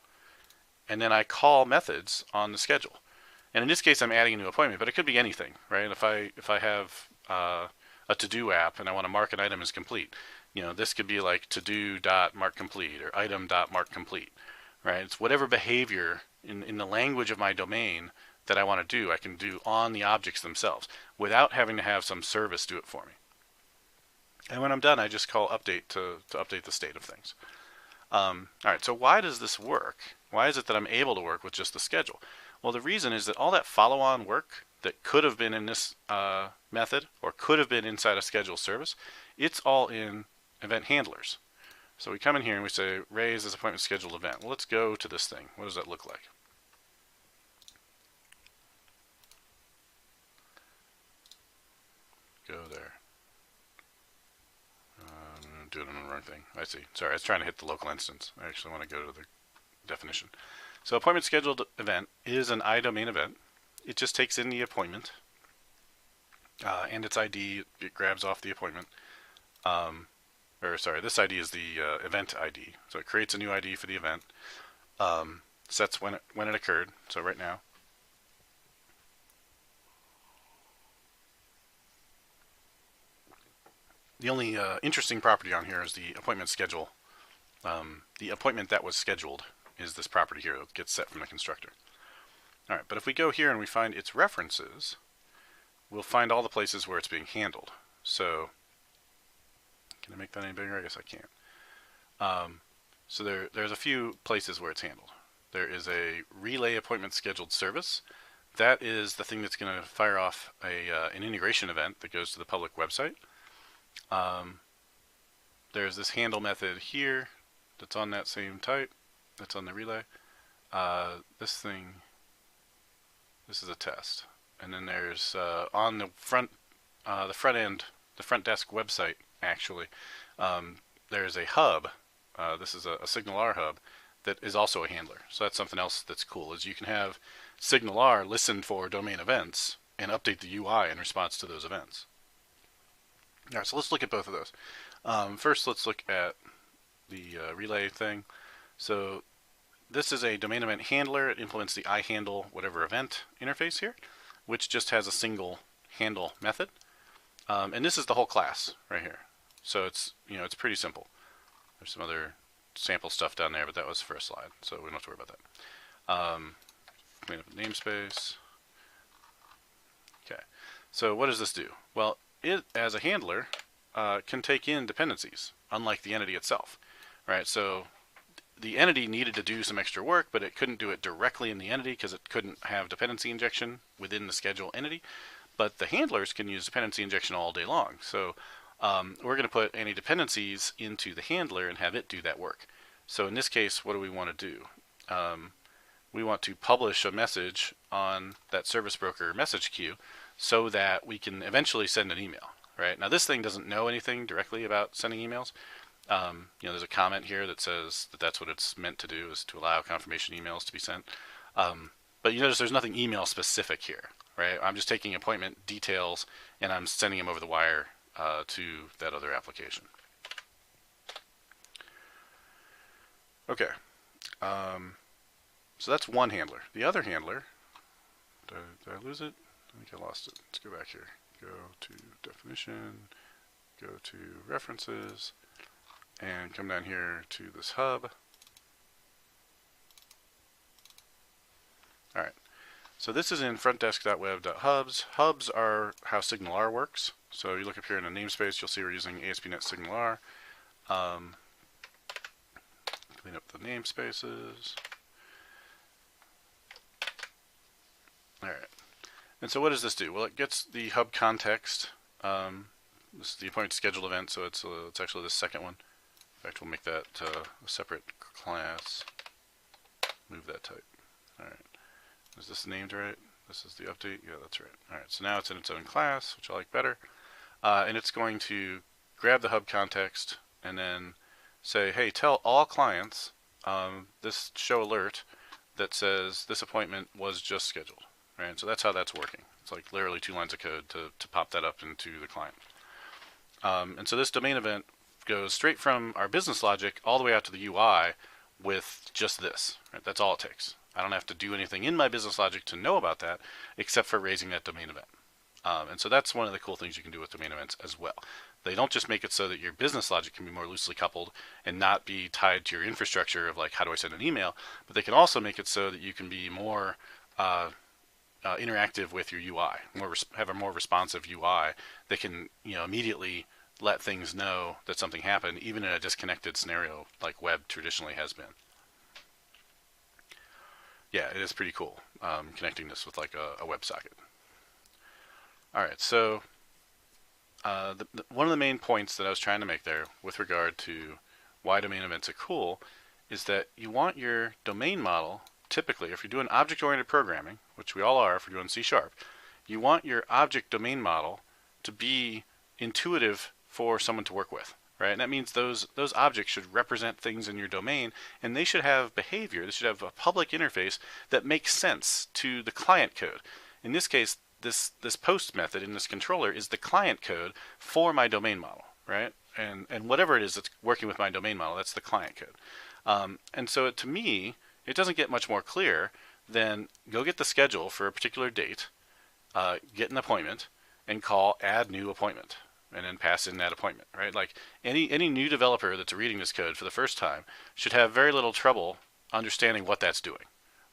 and then I call methods on the schedule. And in this case, I'm adding a new appointment, but it could be anything, right? If I have a to-do app and I want to mark an item as complete, this could be like to-do.markComplete or item.markComplete, right? It's whatever behavior in the language of my domain that I want to do, I can do on the objects themselves without having to have some service do it for me. And when I'm done, I just call update to update the state of things. All right, so why does this work? Why is it that I'm able to work with just the schedule? Well, the reason is that all that follow-on work that could have been in this method or could have been inside a schedule service, it's all in event handlers. So we come in here and we say raise this appointment scheduled event. Well, let's go to this thing. What does that look like? Go there. I'm doing it on the wrong thing. I see. Sorry, I was trying to hit the local instance. I actually want to go to the definition. So appointment scheduled event is an iDomain event. It just takes in the appointment and its ID. It grabs off the appointment. This ID is the event ID. So it creates a new ID for the event. Sets when it occurred. So right now. The only interesting property on here is the appointment schedule. The appointment that was scheduled is this property here that gets set from the constructor. All right, but if we go here and we find its references, we'll find all the places where it's being handled. So, can I make that any bigger? I guess I can't. So there's a few places where it's handled. There is a relay appointment scheduled service. That is the thing that's going to fire off an integration event that goes to the public website. There's this handle method here that's on that same type. That's on the relay. This is a test. And then there's on the front end, the front desk website actually, there's a hub. This is a SignalR hub that is also a handler. So that's something else that's cool, is you can have SignalR listen for domain events and update the UI in response to those events. All right, so let's look at both of those. First, let's look at the relay thing. So this is a domain event handler. It implements the iHandle whatever event interface here, which just has a single handle method. And this is the whole class right here. So it's pretty simple. There's some other sample stuff down there, but that was the first slide, so we don't have to worry about that. Clean up the namespace. Okay. So what does this do? Well, it, as a handler, can take in dependencies, unlike the entity itself. Right? So the entity needed to do some extra work, but it couldn't do it directly in the entity because it couldn't have dependency injection within the schedule entity. But the handlers can use dependency injection all day long. So we're going to put any dependencies into the handler and have it do that work. So in this case, what do we want to do? We want to publish a message on that service broker message queue so that we can eventually send an email. Right? Now this thing doesn't know anything directly about sending emails. There's a comment here that says that that's what it's meant to do, is to allow confirmation emails to be sent. But you notice there's nothing email specific here, right? I'm just taking appointment details and I'm sending them over the wire to that other application. Okay. So that's one handler. The other handler, did I lose it? I think I lost it. Let's go back here. Go to definition, go to references, and come down here to this hub. All right. So this is in frontdesk.web.hubs. Hubs are how SignalR works. So you look up here in the namespace, you'll see we're using aspnet SignalR. Clean up the namespaces. All right. And so what does this do? Well, it gets the hub context. This is the appointment scheduled event, so it's actually the second one. In fact, we'll make that a separate class. Move that type. All right. Is this named right? This is the update? Yeah, that's right. All right. So now it's in its own class, which I like better. And it's going to grab the hub context and then say, hey, tell all clients this show alert that says this appointment was just scheduled. Right? So that's how that's working. It's like literally 2 lines of code to pop that up into the client. And so this domain event goes straight from our business logic all the way out to the UI with just this. Right? That's all it takes. I don't have to do anything in my business logic to know about that except for raising that domain event. And so that's one of the cool things you can do with domain events as well. They don't just make it so that your business logic can be more loosely coupled and not be tied to your infrastructure of like, how do I send an email? But they can also make it so that you can be more interactive with your UI, have a more responsive UI that can immediately let things know that something happened, even in a disconnected scenario like web traditionally has been. Yeah, it is pretty cool connecting this with like a WebSocket. All right, so one of the main points that I was trying to make there with regard to why domain events are cool is that you want your domain model, typically, if you're doing object-oriented programming, which we all are if we're doing C#, you want your object domain model to be intuitive for someone to work with, right? And that means those objects should represent things in your domain, and they should have behavior. They should have a public interface that makes sense to the client code. In this case, this post method in this controller is the client code for my domain model, right? And whatever it is that's working with my domain model, that's the client code. And so to me, it doesn't get much more clear than go get the schedule for a particular date, get an appointment, and call add new appointment, and then pass in that appointment, right? Like any new developer that's reading this code for the first time should have very little trouble understanding what that's doing,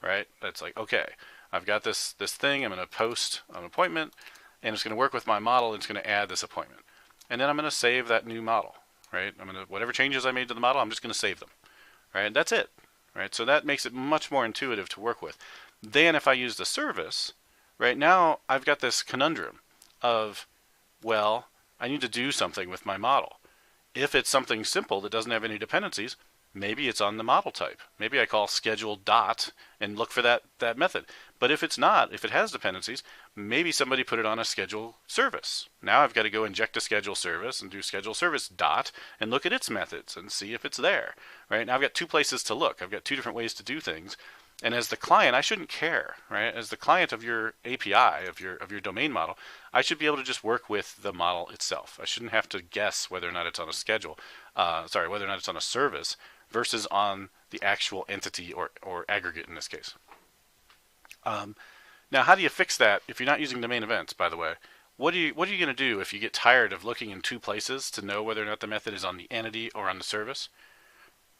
right? That's like, okay, I've got this thing, I'm going to post an appointment, and it's going to work with my model, and it's going to add this appointment. And then I'm going to save that new model, right? Whatever changes I made to the model, I'm just going to save them, right? And that's it, right? So that makes it much more intuitive to work with. Then if I use the service, right now I've got this conundrum of, well, I need to do something with my model. If it's something simple that doesn't have any dependencies, maybe it's on the model type. Maybe I call schedule dot and look for that method. But if it's not, if it has dependencies, maybe somebody put it on a schedule service. Now I've got to go inject a schedule service and do schedule service dot and look at its methods and see if it's there. Right? Now I've got two places to look. I've got two different ways to do things. And as the client, I shouldn't care, right? As the client of your API, of your domain model, I should be able to just work with the model itself. I shouldn't have to guess whether or not it's on a schedule, whether or not it's on a service versus on the actual entity or aggregate in this case. Now, how do you fix that if you're not using domain events, by the way? What are you going to do if you get tired of looking in two places to know whether or not the method is on the entity or on the service?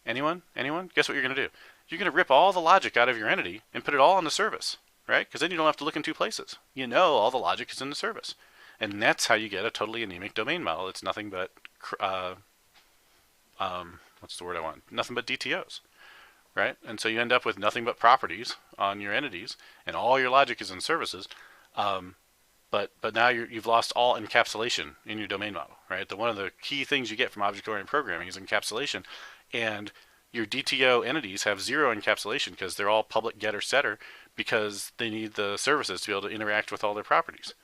Anyone? Guess what you're going to do? You're going to rip all the logic out of your entity and put it all on the service, right? Because then you don't have to look in two places. You know all the logic is in the service. And that's how you get a totally anemic domain model. It's nothing but, what's the word I want? Nothing but DTOs, right? And so you end up with nothing but properties on your entities, and all your logic is in services. But now you've lost all encapsulation in your domain model, right? One of the key things you get from object-oriented programming is encapsulation, and your DTO entities have zero encapsulation because they're all public getter setter because they need the services to be able to interact with all their properties.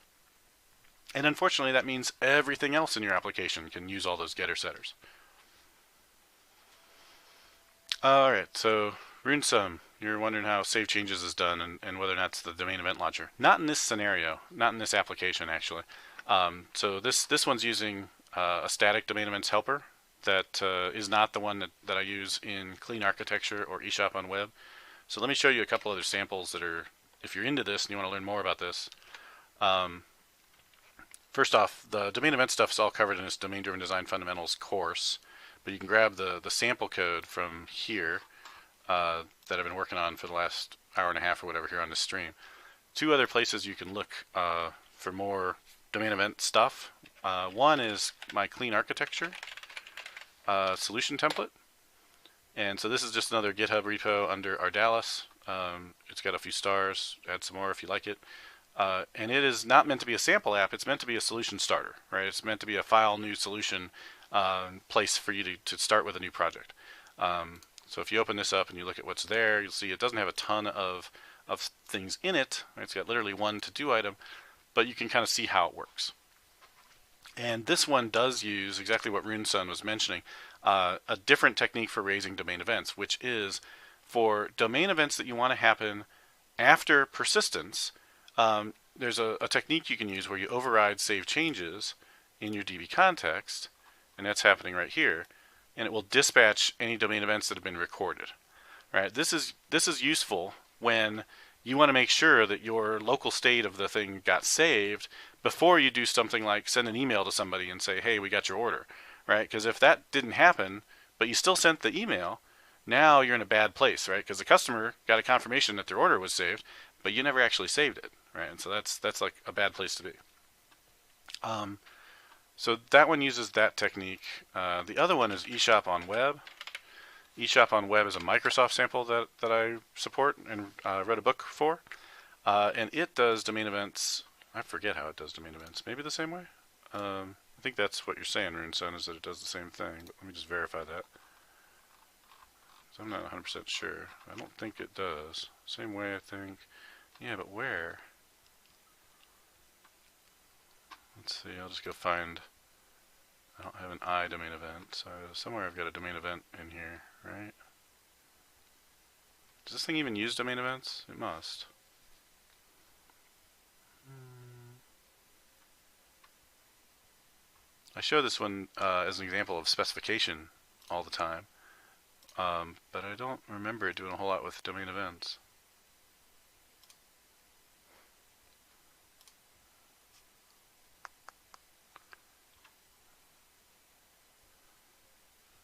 And unfortunately, that means everything else in your application can use all those getter setters. All right, so RuneSum, you're wondering how save changes is done and whether or not it's the domain event launcher. Not in this scenario, not in this application actually. So this one's using a static domain events helper that is not the one that I use in Clean Architecture or eShop on Web. So let me show you a couple other samples that are, if you're into this and you want to learn more about this. First off, the domain event stuff is all covered in this Domain Driven Design Fundamentals course, but you can grab the sample code from here that I've been working on for the last hour and a half or whatever here on this stream. Two other places you can look for more domain event stuff. One is my Clean Architecture solution template. And so this is just another GitHub repo under Ardalis. It's got a few stars. Add some more if you like it. And it is not meant to be a sample app. It's meant to be a solution starter, right? It's meant to be a file new solution place for you to start with a new project. So if you open this up and you look at what's there, you'll see it doesn't have a ton of things in it. Right? It's got literally one to-do item, but you can kind of see how it works. And this one does use exactly what RuneSun was mentioning, a different technique for raising domain events, which is for domain events that you want to happen after persistence. There's a technique you can use where you override save changes in your DB context, and that's happening right here, and it will dispatch any domain events that have been recorded. Right? This is useful when you want to make sure that your local state of the thing got saved before you do something like send an email to somebody and say, hey, we got your order, right? Because if that didn't happen, but you still sent the email, now you're in a bad place, right? Because the customer got a confirmation that their order was saved, but you never actually saved it, right? And so that's like a bad place to be. So that one uses that technique. The other one is eShop on Web. eShop on Web is a Microsoft sample that I support and wrote a book for. And it does domain events I forget how it does domain events. Maybe the same way? I think that's what you're saying, RuneSun, is that it does the same thing. But let me just verify that. So I'm not 100% sure. I don't think it does. Same way, I think. Yeah, but where? Let's see, I'll just go find... I don't have an I domain event, so somewhere I've got a domain event in here, right? Does this thing even use domain events? It must. I show this one as an example of specification all the time, but I don't remember it doing a whole lot with domain events.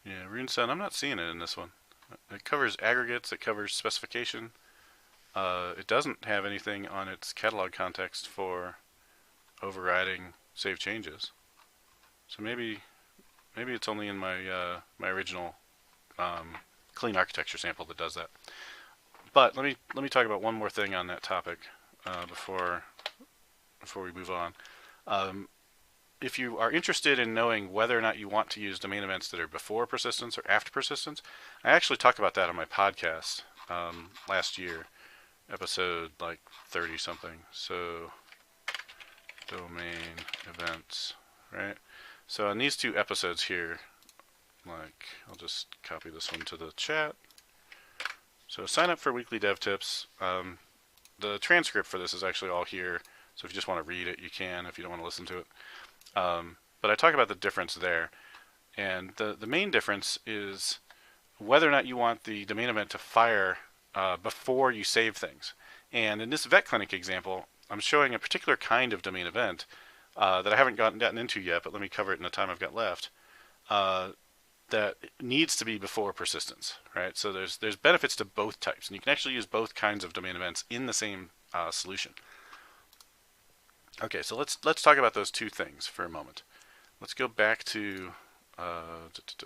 Yeah, RuneSun, I'm not seeing it in this one. It covers aggregates, it covers specification. It doesn't have anything on its catalog context for overriding save changes. So maybe it's only in my my original clean architecture sample that does that. But let me talk about one more thing on that topic before we move on. If you are interested in knowing whether or not you want to use domain events that are before persistence or after persistence, I actually talk about that on my podcast last year, episode like 30 something. So domain events, right? So in these two episodes here, like I'll just copy this one to the chat. So sign up for weekly dev tips. The transcript for this is actually all here. So if you just want to read it, you can. If you don't want to listen to it. But I talk about the difference there, and the main difference is whether or not you want the domain event to fire before you save things. And in this vet clinic example, I'm showing a particular kind of domain event that I haven't gotten into yet, but let me cover it in the time I've got left. That needs to be before persistence, right? So there's benefits to both types, and you can actually use both kinds of domain events in the same solution. Okay, so let's talk about those two things for a moment. Let's go back to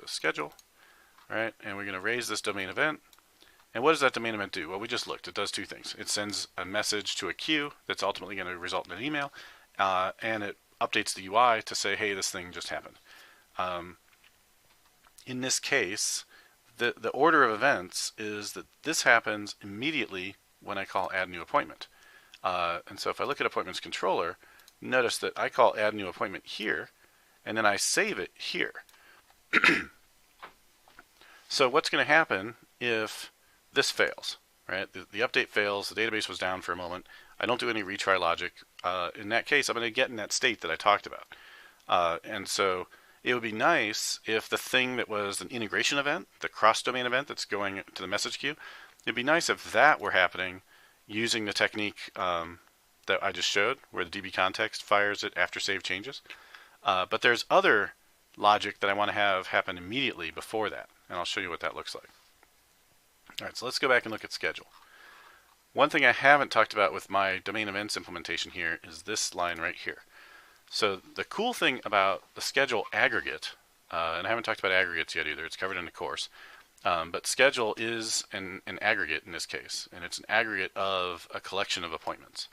schedule, right? And we're going to raise this domain event. And what does that domain event do? Well, we just looked. It does two things. It sends a message to a queue that's ultimately going to result in an email, and it updates the UI to say, hey, this thing just happened. In this case, the order of events is that this happens immediately when I call add new appointment. And so if I look at appointments controller, notice that I call add new appointment here, and then I save it here. So what's going to happen if this fails, right? The update fails, the database was down for a moment, I don't do any retry logic. In that case, I'm going to get in that state that I talked about. And so it would be nice if the thing that was an integration event, the cross-domain event that's going to the message queue, it'd be nice if that were happening using the technique that I just showed, where the DB context fires it after save changes. But there's other logic that I want to have happen immediately before that, and I'll show you what that looks like. All right, so let's go back and look at schedule. One thing I haven't talked about with my domain events implementation here is this line right here. So the cool thing about the schedule aggregate, and I haven't talked about aggregates yet either, it's covered in the course, but schedule is an aggregate in this case, and it's an aggregate of a collection of appointments.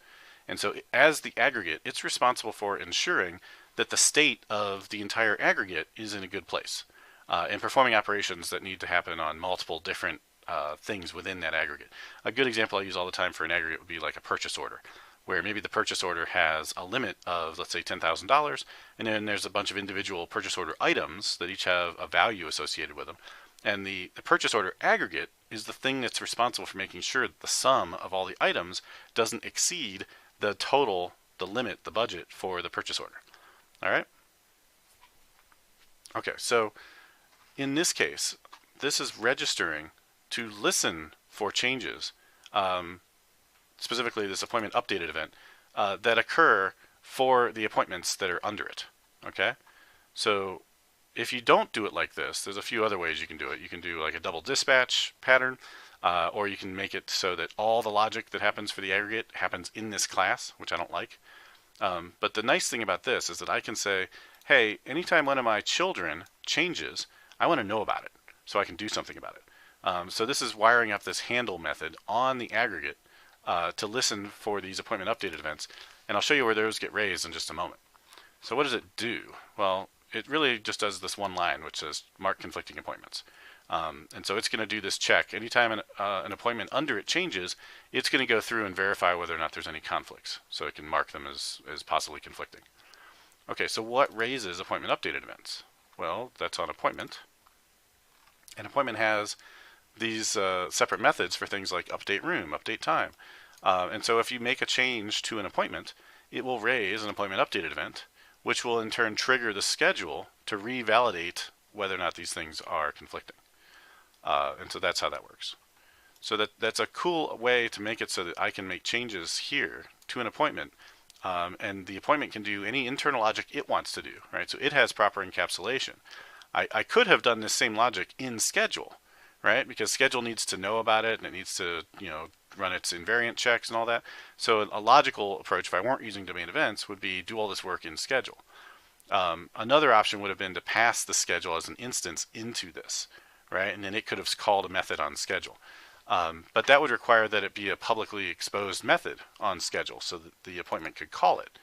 And so as the aggregate, it's responsible for ensuring that the state of the entire aggregate is in a good place, and performing operations that need to happen on multiple different things within that aggregate. A good example I use all the time for an aggregate would be like a purchase order, where maybe the purchase order has a limit of, let's say, $10,000, and then there's a bunch of individual purchase order items that each have a value associated with them. And the purchase order aggregate is the thing that's responsible for making sure that the sum of all the items doesn't exceed the total, the limit, the budget for the purchase order. All right? Okay, so in this case, this is registering to listen for changes, specifically this appointment updated event, that occur for the appointments that are under it. Okay? So if you don't do it like this, there's a few other ways you can do it. You can do like a double dispatch pattern, or you can make it so that all the logic that happens for the aggregate happens in this class, which I don't like. But the nice thing about this is that I can say, hey, anytime one of my children changes, I want to know about it so I can do something about it. So this is wiring up this handle method on the aggregate to listen for these appointment updated events. And I'll show you where those get raised in just a moment. So what does it do? Well, it really just does this one line, which says mark conflicting appointments. And so it's going to do this check. Anytime an appointment under it changes, it's going to go through and verify whether or not there's any conflicts. So it can mark them as possibly conflicting. Okay, so what raises appointment updated events? Well, that's on appointment. And appointment has these separate methods for things like update room, update time. And so if you make a change to an appointment, it will raise an appointment updated event, which will in turn trigger the schedule to revalidate whether or not these things are conflicting. And so that's how that works. So that's a cool way to make it so that I can make changes here to an appointment, and the appointment can do any internal logic it wants to do, right? So it has proper encapsulation. I could have done this same logic in schedule, right? Because schedule needs to know about it, and it needs to, run its invariant checks and all that. So a logical approach, if I weren't using domain events, would be do all this work in schedule. Another option would have been to pass the schedule as an instance into this, right? And then it could have called a method on schedule. But that would require that it be a publicly exposed method on schedule so that the appointment could call it,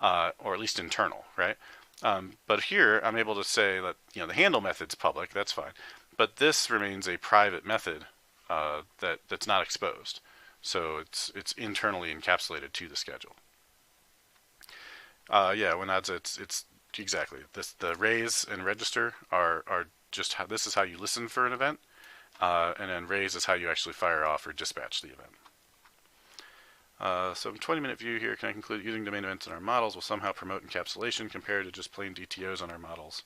or at least internal, right? But here I'm able to say that the handle method's public, that's fine. But this remains a private method that's not exposed. So it's internally encapsulated to the schedule. When it's exactly this. The raise and register are just how this is how you listen for an event, and then raise is how you actually fire off or dispatch the event. So 20-minute view here, can I conclude using domain events in our models will somehow promote encapsulation compared to just plain DTOs on our models?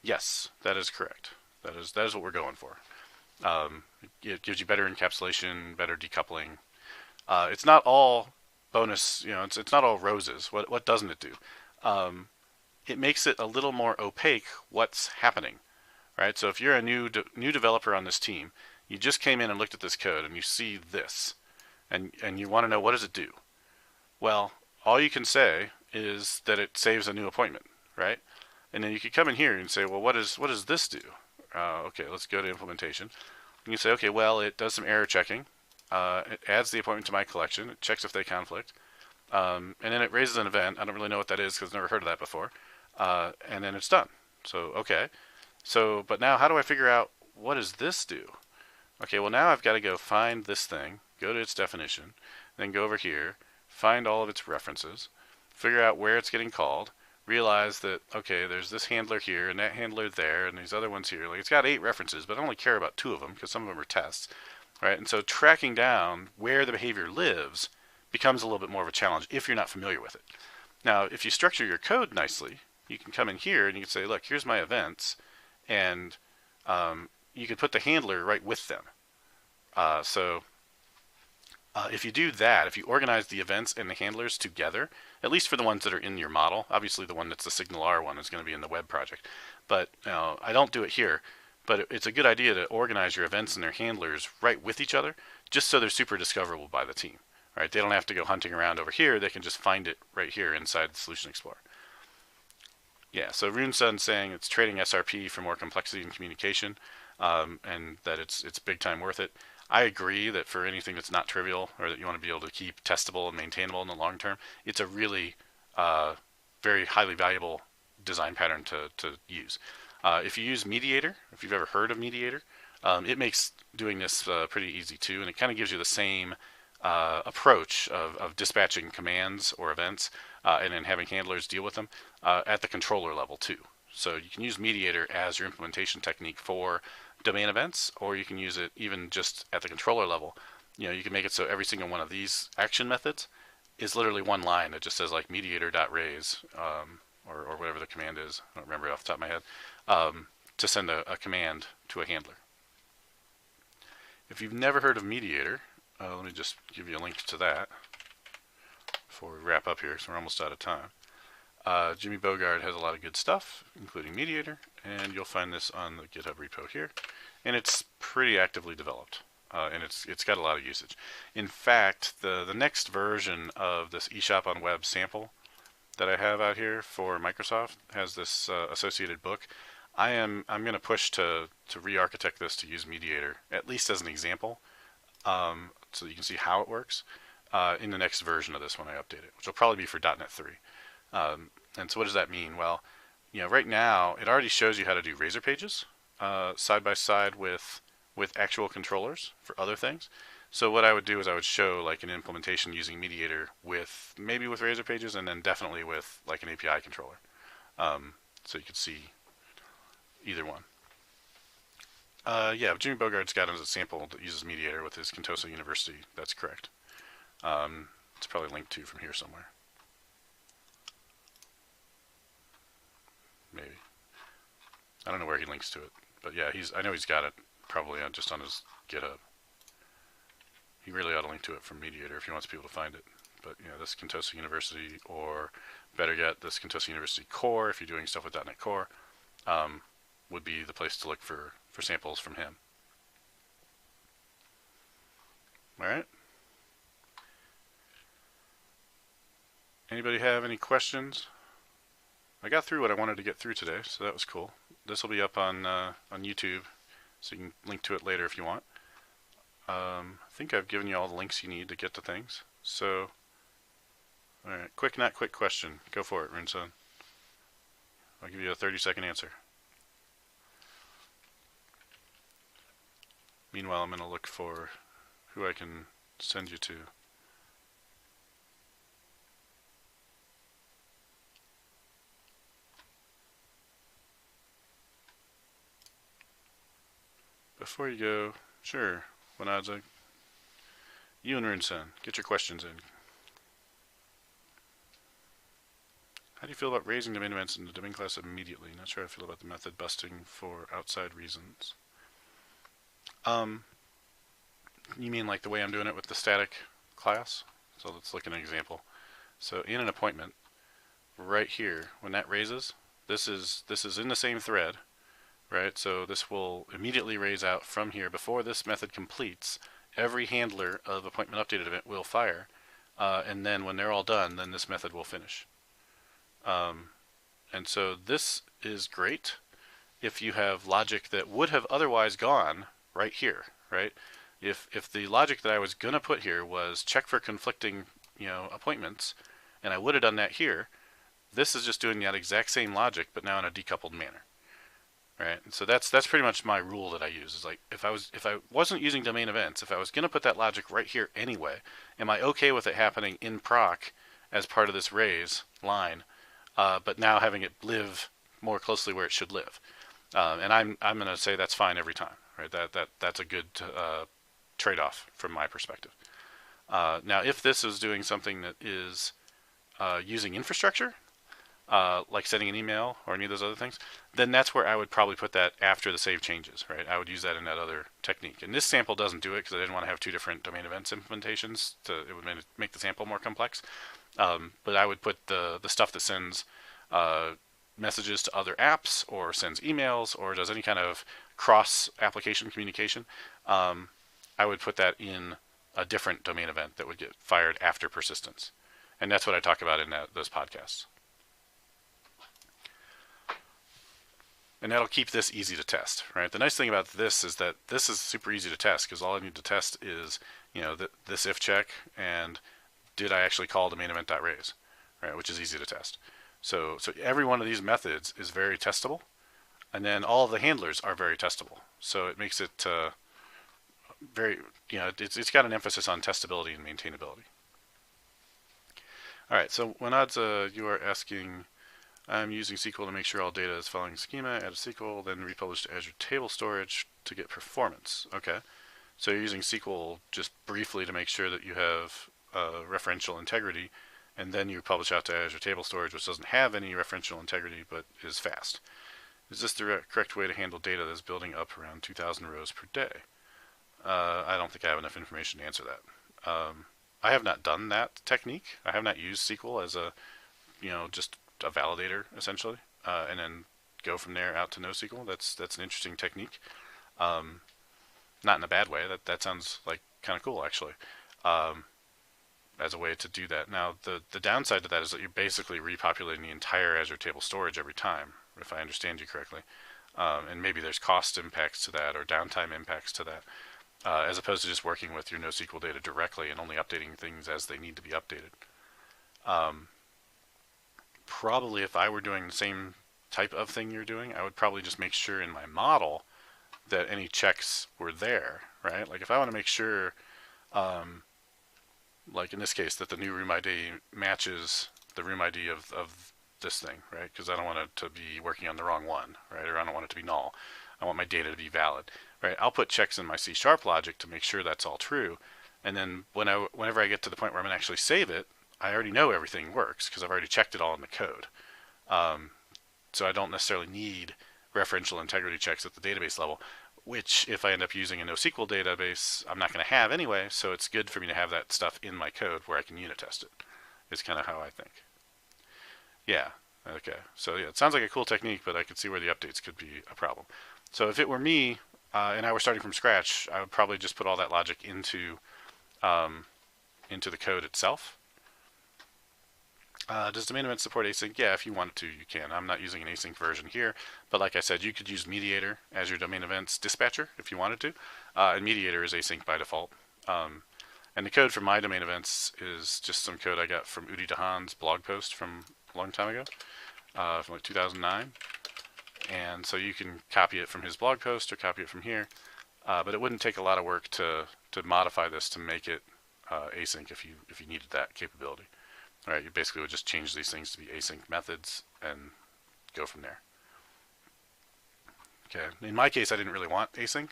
Yes, that is correct. That is what we're going for. It gives you better encapsulation, better decoupling. It's not all bonus, it's not all roses. What doesn't it do? It makes it a little more opaque what's happening, right? So if you're a new developer on this team, you just came in and looked at this code and you see this, and you want to know what does it do? Well, all you can say is that it saves a new appointment, right? And then you could come in here and say, well, what does this do? Okay, let's go to implementation. And you say, okay, well, it does some error checking. It adds the appointment to my collection. It checks if they conflict. And then it raises an event. I don't really know what that is because I've never heard of that before. And then it's done. So, okay. So, but now how do I figure out what does this do? Okay, well, now I've got to go find this thing, go to its definition, then go over here, find all of its references, figure out where it's getting called, realize that, okay, there's this handler here and that handler there and these other ones here. Like, it's got 8 references, but I only care about 2 of them because some of them are tests, right? And so tracking down where the behavior lives becomes a little bit more of a challenge if you're not familiar with it. Now, if you structure your code nicely, you can come in here and you can say, look, here's my events, and you could put the handler right with them. If you do that, if you organize the events and the handlers together, at least for the ones that are in your model, obviously the one that's the Signal R one is going to be in the web project, but I don't do it here, but it's a good idea to organize your events and their handlers right with each other, just so they're super discoverable by the team. Right? They don't have to go hunting around over here, they can just find it right here inside the Solution Explorer. Yeah, so RuneSun's saying it's trading SRP for more complexity in communication, and that it's big time worth it. I agree that for anything that's not trivial or that you want to be able to keep testable and maintainable in the long term, it's a really very highly valuable design pattern to use. If you use Mediator, if you've ever heard of Mediator, it makes doing this pretty easy too, and it kind of gives you the same approach of dispatching commands or events and then having handlers deal with them at the controller level too. So you can use Mediator as your implementation technique for domain events, or you can use it even just at the controller level. You can make it so every single one of these action methods is literally one line that just says like mediator.raise or whatever the command is. I don't remember it off the top of my head, to send a command to a handler. If you've never heard of Mediator, let me just give you a link to that before we wrap up here, so we're almost out of time. Jimmy Bogard has a lot of good stuff, including Mediator, and you'll find this on the GitHub repo here. And it's pretty actively developed, and it's got a lot of usage. In fact, the next version of this eShop on Web sample that I have out here for Microsoft has this associated book. I'm going to push to re-architect this to use Mediator, at least as an example, so you can see how it works. in the next version of this when I update it, which will probably be for .NET 3. And so what does that mean? Well, right now it already shows you how to do Razor pages side by side with actual controllers for other things. So what I would do is I would show like an implementation using Mediator with maybe with Razor pages, and then definitely with like an API controller. So you could see either one. Yeah, Jimmy Bogart's got as a sample that uses Mediator with his Contoso University. That's correct. It's probably linked to from here somewhere. Maybe. I don't know where he links to it, but yeah, I know he's got it probably just on his GitHub. He really ought to link to it from Mediator if he wants people to find it. But this Contoso University, or better yet, this Contoso University Core, if you're doing stuff with .NET Core, would be the place to look for samples from him. All right. Anybody have any questions? I got through what I wanted to get through today, so that was cool. This will be up on YouTube, so you can link to it later if you want. I think I've given you all the links you need to get to things. So, all right, quick, not quick question. Go for it, Rinson. I'll give you a 30-second answer. Meanwhile, I'm going to look for who I can send you to. Before you go, sure, Wanadza, you and Rinson, get your questions in. How do you feel about raising domain events in the domain class immediately? Not sure how I feel about the method busting for outside reasons. You mean like the way I'm doing it with the static class? So let's look at an example. So in an appointment, right here, when that raises, this is in the same thread, right? So this will immediately raise out from here. Before this method completes, every handler of appointment updated event will fire, and then when they're all done, then this method will finish. And so this is great if you have logic that would have otherwise gone right here, right? If the logic that I was going to put here was check for conflicting, appointments, and I would have done that here, this is just doing that exact same logic, but now in a decoupled manner, right? And so that's pretty much my rule that I use. Is like if I wasn't using domain events, if I was going to put that logic right here anyway, am I okay with it happening in proc as part of this raise line, but now having it live more closely where it should live? And I'm going to say that's fine every time, right? That's a good trade-off from my perspective. Now, if this is doing something that is using infrastructure, like sending an email or any of those other things, then that's where I would probably put that after the save changes, right? I would use that in that other technique. And this sample doesn't do it because I didn't want to have two different domain events implementations. It would make the sample more complex. But I would put the stuff that sends messages to other apps or sends emails or does any kind of cross-application communication. I would put that in a different domain event that would get fired after persistence. And that's what I talk about in those podcasts. And that'll keep this easy to test, right? The nice thing about this is that this is super easy to test because all I need to test is, this if check and did I actually call domain event.raise, right? Which is easy to test. So every one of these methods is very testable, and then all of the handlers are very testable. So it makes it very, it's got an emphasis on testability and maintainability. All right, so Wanadza, you are asking, I'm using SQL to make sure all data is following schema, add a SQL, then republish to Azure Table Storage to get performance. Okay, so you're using SQL just briefly to make sure that you have referential integrity, and then you publish out to Azure Table Storage, which doesn't have any referential integrity but is fast. Is this the correct way to handle data that's building up around 2,000 rows per day? I don't think I have enough information to answer that. I have not done that technique. I have not used SQL as a, just a validator essentially, and then go from there out to NoSQL. That's an interesting technique. Not in a bad way. That sounds like kind of cool actually. As a way to do that. Now, the downside to that is that you're basically repopulating the entire Azure Table Storage every time, if I understand you correctly. And maybe there's cost impacts to that or downtime impacts to that. as opposed to just working with your NoSQL data directly and only updating things as they need to be updated. Probably if I were doing the same type of thing you're doing, I would probably just make sure in my model that any checks were there, right? Like if I want to make sure, like in this case, that the new room ID matches the room ID of this thing, right? Because I don't want it to be working on the wrong one, right? Or I don't want it to be null. I want my data to be valid, right? I'll put checks in my C# logic to make sure that's all true. And then whenever I get to the point where I'm going to actually save it, I already know everything works because I've already checked it all in the code. So I don't necessarily need referential integrity checks at the database level, which if I end up using a NoSQL database, I'm not going to have anyway. So it's good for me to have that stuff in my code where I can unit test it. Is kind of how I think. Yeah. Okay. So yeah, it sounds like a cool technique, but I could see where the updates could be a problem. So if it were me and I were starting from scratch, I would probably just put all that logic into the code itself. Does domain event support async? Yeah, if you wanted to, you can. I'm not using an async version here, but like I said, you could use Mediator as your domain events dispatcher if you wanted to, and Mediator is async by default. And the code for my domain events is just some code I got from Udi Dahan's blog post from a long time ago, from like 2009. And so you can copy it from his blog post or copy it from here, but it wouldn't take a lot of work to modify this to make it async if you needed that capability. All right, you basically would just change these things to be async methods and go from there. Okay, in my case, I didn't really want async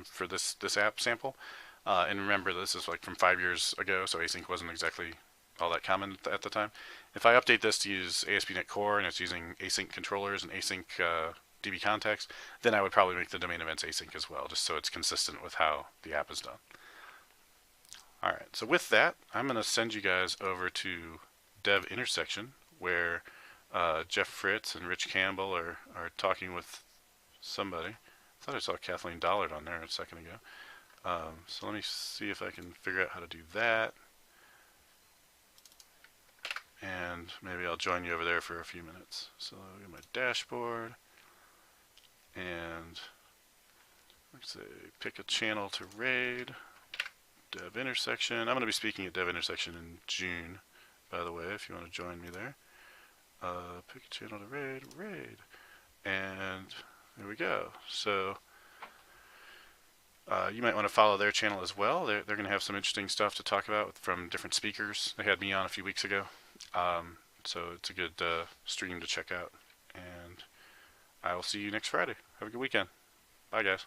for this app sample. And remember, this is like from 5 years ago, so async wasn't exactly all that common at the time. If I update this to use ASP.NET Core and it's using async controllers and async DB context, then I would probably make the domain events async as well, just so it's consistent with how the app is done. All right, so with that, I'm going to send you guys over to Dev Intersection, where Jeff Fritz and Rich Campbell are talking with somebody. I thought I saw Kathleen Dollard on there a second ago. So let me see if I can figure out how to do that. And maybe I'll join you over there for a few minutes. So I'll get my dashboard and let's say pick a channel to raid. Dev Intersection. I'm going to be speaking at Dev Intersection in June, by the way, if you want to join me there. Pick a channel to raid. And there we go. So you might want to follow their channel as well. They're going to have some interesting stuff to talk about from different speakers. They had me on a few weeks ago. So it's a good stream to check out. And I will see you next Friday. Have a good weekend. Bye, guys.